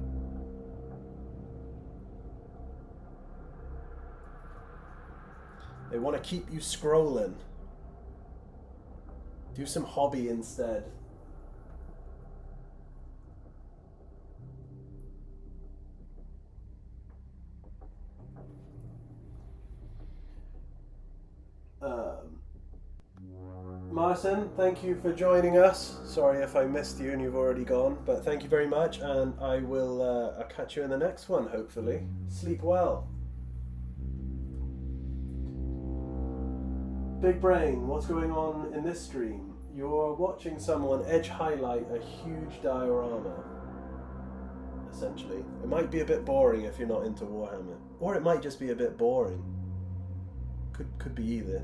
They want to keep you scrolling. Do some hobby instead. Martin, thank you for joining us. Sorry if I missed you and you've already gone, but thank you very much, and I will I'll catch you in the next one, hopefully. Sleep well. Big Brain, what's going on in this stream? You're watching someone edge highlight a huge diorama, essentially. It might be a bit boring if you're not into Warhammer, or it might just be a bit boring. Could be either.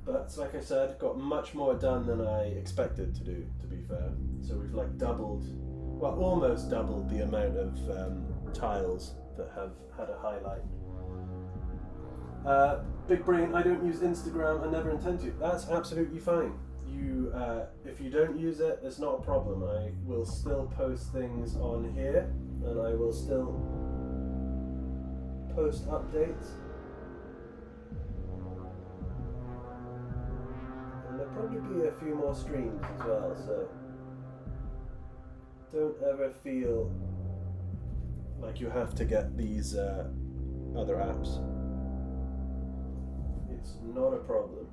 But like I said, got much more done than I expected to do, to be fair. So we've like doubled, well, almost doubled the amount of tiles that have had a highlight. Big Brain, I don't use Instagram, I never intend to. That's absolutely fine. You, if you don't use it, it's not a problem. I will still post things on here, and I will still post updates. And there'll probably be a few more streams as well, so don't ever feel like you have to get these other apps. It's not a problem.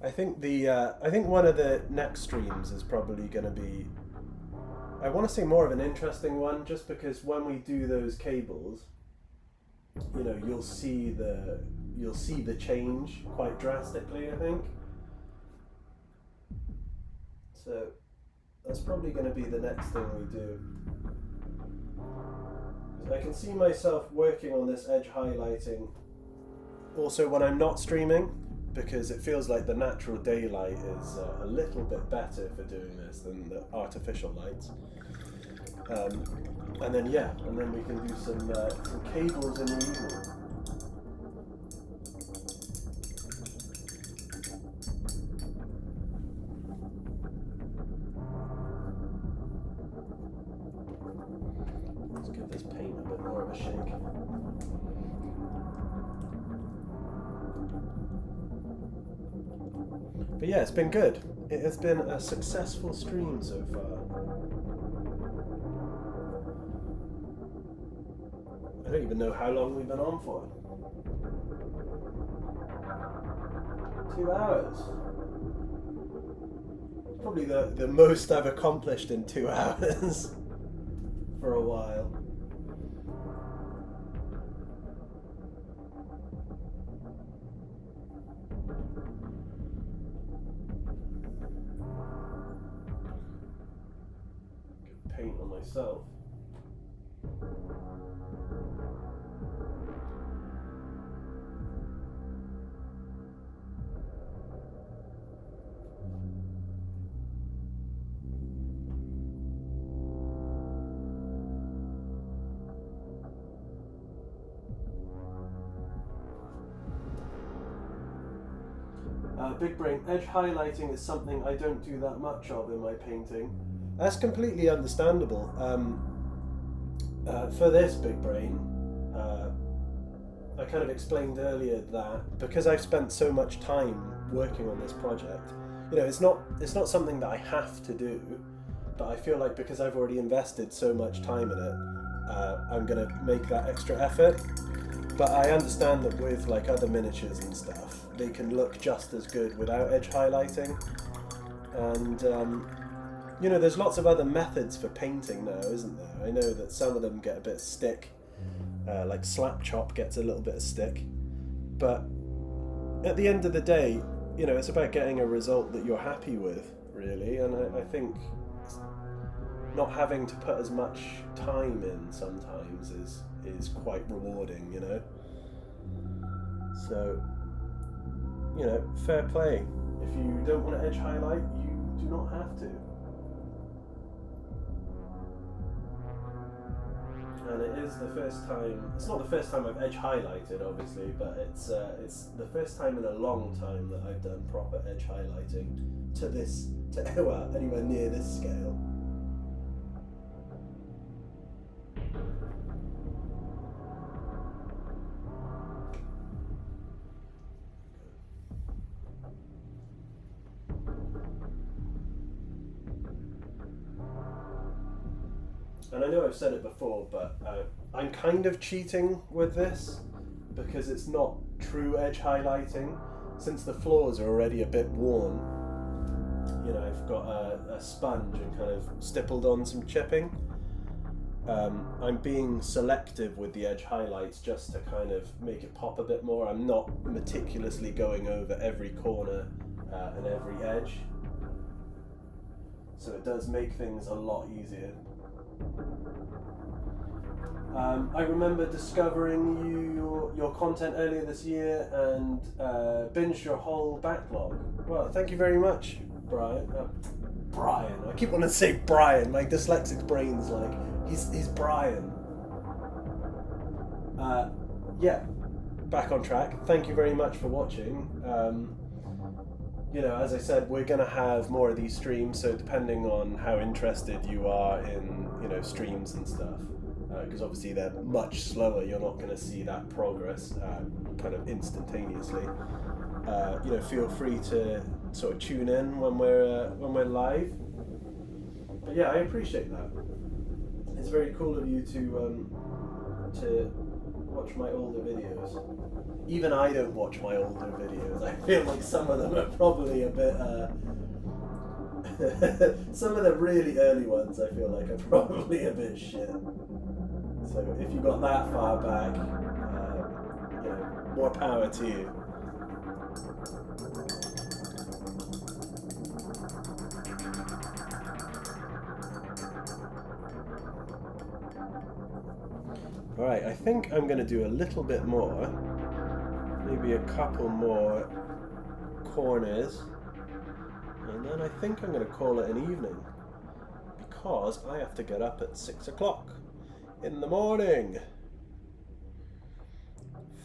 I think one of the next streams is probably going to be, I want to say more of an interesting one, just because when we do those cables, you know, you'll see the change quite drastically, I think. So that's probably going to be the next thing we do. I can see myself working on this edge highlighting also when I'm not streaming, because it feels like the natural daylight is a little bit better for doing this than the artificial lights. And then we can do some cables in the evening. Let's give this paint a bit more of a shake. But yeah, it's been good. It has been a successful stream so far. I don't even know how long we've been on for. 2 hours. Probably the most I've accomplished in 2 hours for a while. Paint on myself. Big Brain, edge highlighting is something I don't do that much of in my painting. That's completely understandable. For this big brain, I kind of explained earlier that because I've spent so much time working on this project, it's not something that I have to do, but I feel like because I've already invested so much time in it, I'm gonna make that extra effort. But I understand that with like other miniatures and stuff, they can look just as good without edge highlighting. And there's lots of other methods for painting now, isn't there? I know that some of them get a bit of stick, like slap chop gets a little bit of stick. But at the end of the day, it's about getting a result that you're happy with, really. And I think not having to put as much time in sometimes is quite rewarding, So, fair play. If you don't want to edge highlight, you do not have to. And it is the first time. It's not the first time I've edge highlighted, obviously, but it's the first time in a long time that I've done proper edge highlighting anywhere near this scale. And I know I've said it before, but I'm kind of cheating with this because it's not true edge highlighting. Since the floors are already a bit worn, I've got a sponge and kind of stippled on some chipping. I'm being selective with the edge highlights just to kind of make it pop a bit more. I'm not meticulously going over every corner and every edge. So it does make things a lot easier. I remember discovering your content earlier this year and binged your whole backlog. Well, thank you very much, Brian. Brian. I keep wanting to say Brian. My dyslexic brain's like, he's Brian. Yeah, back on track. Thank you very much for watching. As I said, we're going to have more of these streams, so depending on how interested you are in, streams and stuff, because obviously they're much slower, you're not going to see that progress kind of instantaneously. Feel free to sort of tune in when we're live. But yeah, I appreciate that. It's very cool of you to watch my older videos. Even I don't watch my older videos. I feel like some of them are probably a bit some of the really early ones I feel like are probably a bit shit. So if you got that far back, more power to you. Alright, I think I'm going to do a little bit more. Maybe a couple more corners. And then I think I'm going to call it an evening. Because I have to get up at 6 o'clock in the morning.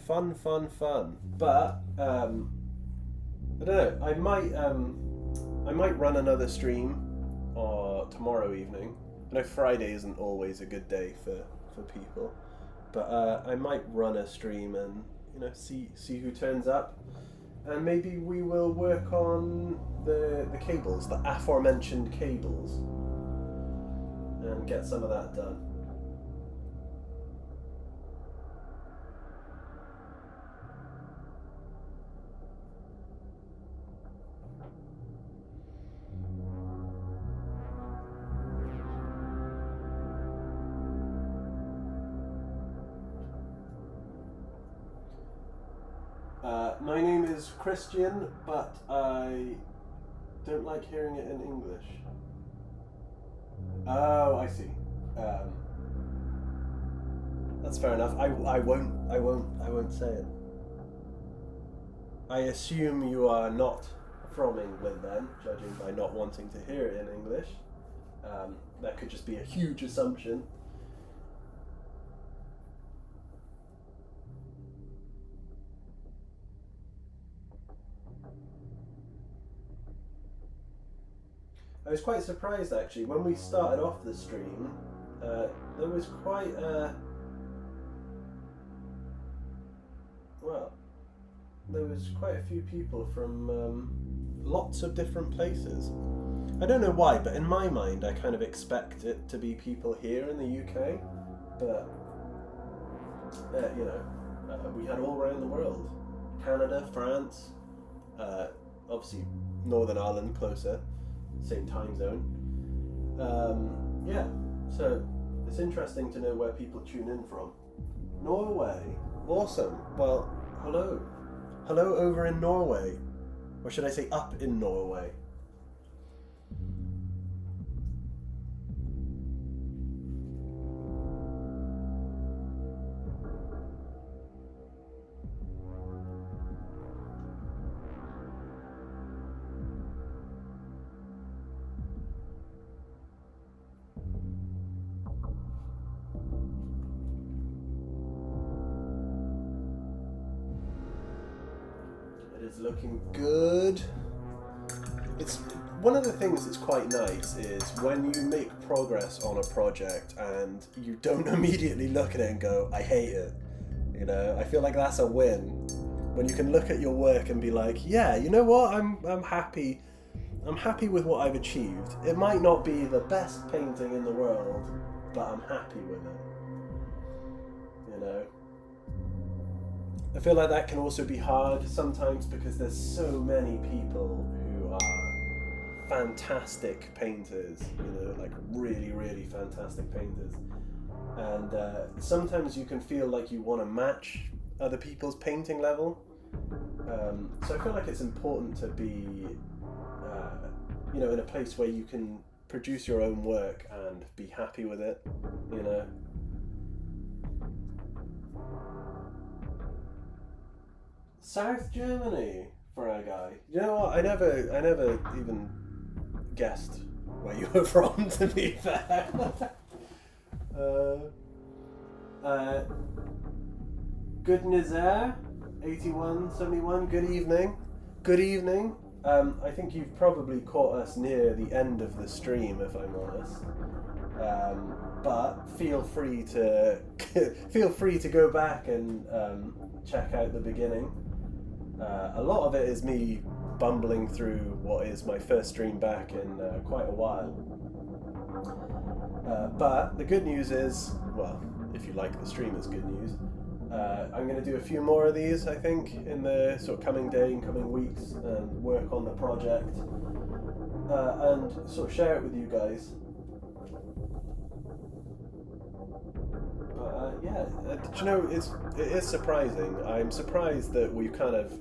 Fun, fun, fun. But, I don't know, I might run another stream tomorrow evening. I know Friday isn't always a good day for people. But I might run a stream and see who turns up, and maybe we will work on the cables, the aforementioned cables, and get some of that done. My name is Christian, but I don't like hearing it in English. Oh, I see. That's fair enough. I won't say it. I assume you are not from England then, judging by not wanting to hear it in English. That could just be a huge assumption. I was quite surprised actually when we started off the stream. there was quite a... Well, there was quite a few people from lots of different places. I don't know why, but in my mind I kind of expect it to be people here in the UK, but you know, we had all around the world. Canada, France, obviously Northern Ireland closer, same time zone. Yeah, so it's interesting to know where people tune in from. Norway, awesome. Well, hello. Hello over in Norway. Or should I say up in Norway? It's looking good. It's one of the things that's quite nice is when you make progress on a project and you don't immediately look at it and go, I hate it. You know, I feel like that's a win. When you can look at your work and be like, yeah, you know what, I'm happy. I'm happy with what I've achieved. It might not be the best painting in the world, but I'm happy with it. You know? I feel like that can also be hard sometimes because there's so many people who are fantastic painters, you know, like really, really fantastic painters. And sometimes you can feel like you want to match other people's painting level. So I feel like it's important to be, you know, in a place where you can produce your own work and be happy with it, you know. South Germany for a guy. You know what? I never even guessed where you were from. To be fair. Good Nizer, 8171. Good evening. Good evening. I think you've probably caught us near the end of the stream, if I'm honest. But feel free to go back and check out the beginning. A lot of it is me bumbling through what is my first stream back in quite a while. But the good news is, well, if you like the stream, it's good news. I'm going to do a few more of these, I think, in the sort of coming weeks, and work on the project and sort of share it with you guys. But yeah, do you know, it is surprising. I'm surprised that we've kind of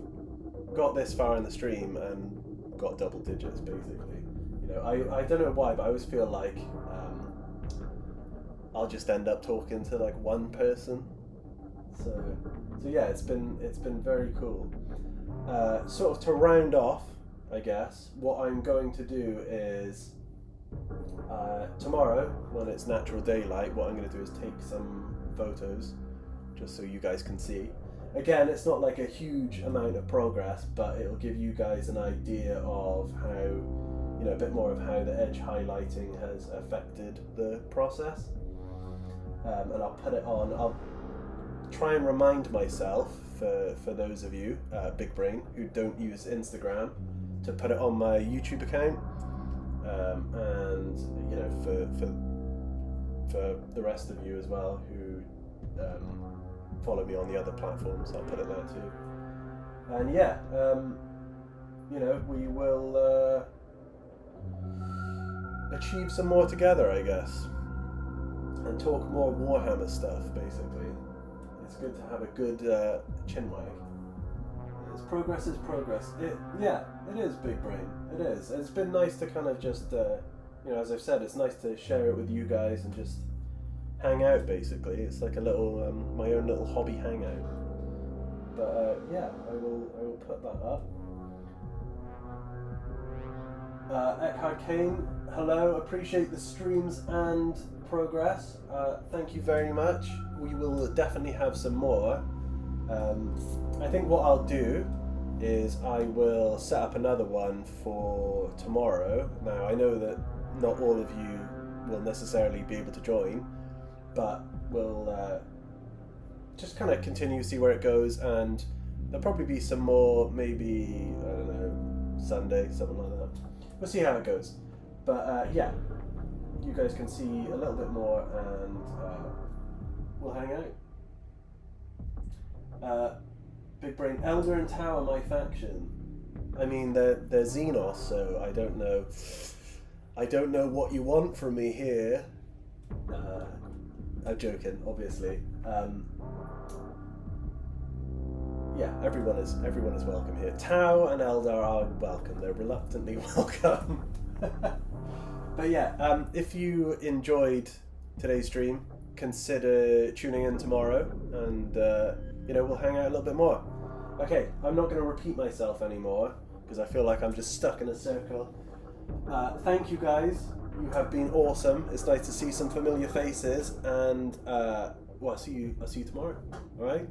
got this far in the stream and got double digits, basically. You know, I don't know why, but I always feel like I'll just end up talking to like one person. So yeah, it's been very cool. Sort of to round off, I guess, what I'm going to do is tomorrow, when it's natural daylight, what I'm going to do is take some photos, just so you guys can see. Again, it's not like a huge amount of progress, but it'll give you guys an idea of how, you know, a bit more of how the edge highlighting has affected the process. And I'll put it on. I'll try and remind myself, for those of you, big brain, who don't use Instagram, to put it on my YouTube account. And you know, for the rest of you as well who follow me on the other platforms, I'll put it there too. And yeah, you know, we will achieve some more together, I guess, and talk more Warhammer stuff. Basically, it's good to have a good chinwag. Progress is progress. Yeah, it is, big brain. It is. It's been nice to kind of just, you know, as I've said, it's nice to share it with you guys and just hang out. Basically, it's like a little, my own little hobby hangout. But yeah, I will put that up. Eckhart Kane, hello. Appreciate the streams and progress. Thank you very much. We will definitely have some more. I think what I'll do is I will set up another one for tomorrow. Now, I know that not all of you will necessarily be able to join, but we'll just kind of continue, see where it goes, and there'll probably be some more, maybe, I don't know, Sunday, something like that. We'll see how it goes. But yeah, you guys can see a little bit more, and we'll hang out. Big Brain, Elder and Tau are my faction. I mean, they're Xenos, so I don't know. I don't know what you want from me here. I'm joking, obviously. Yeah, everyone is welcome here. Tau and Eldar are welcome. They're reluctantly welcome. But yeah, if you enjoyed today's stream, consider tuning in tomorrow, and we'll hang out a little bit more. Okay, I'm not going to repeat myself anymore because I feel like I'm just stuck in a circle. Thank you guys. You have been awesome. It's nice to see some familiar faces, and I'll see you tomorrow. All right.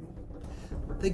Thank you.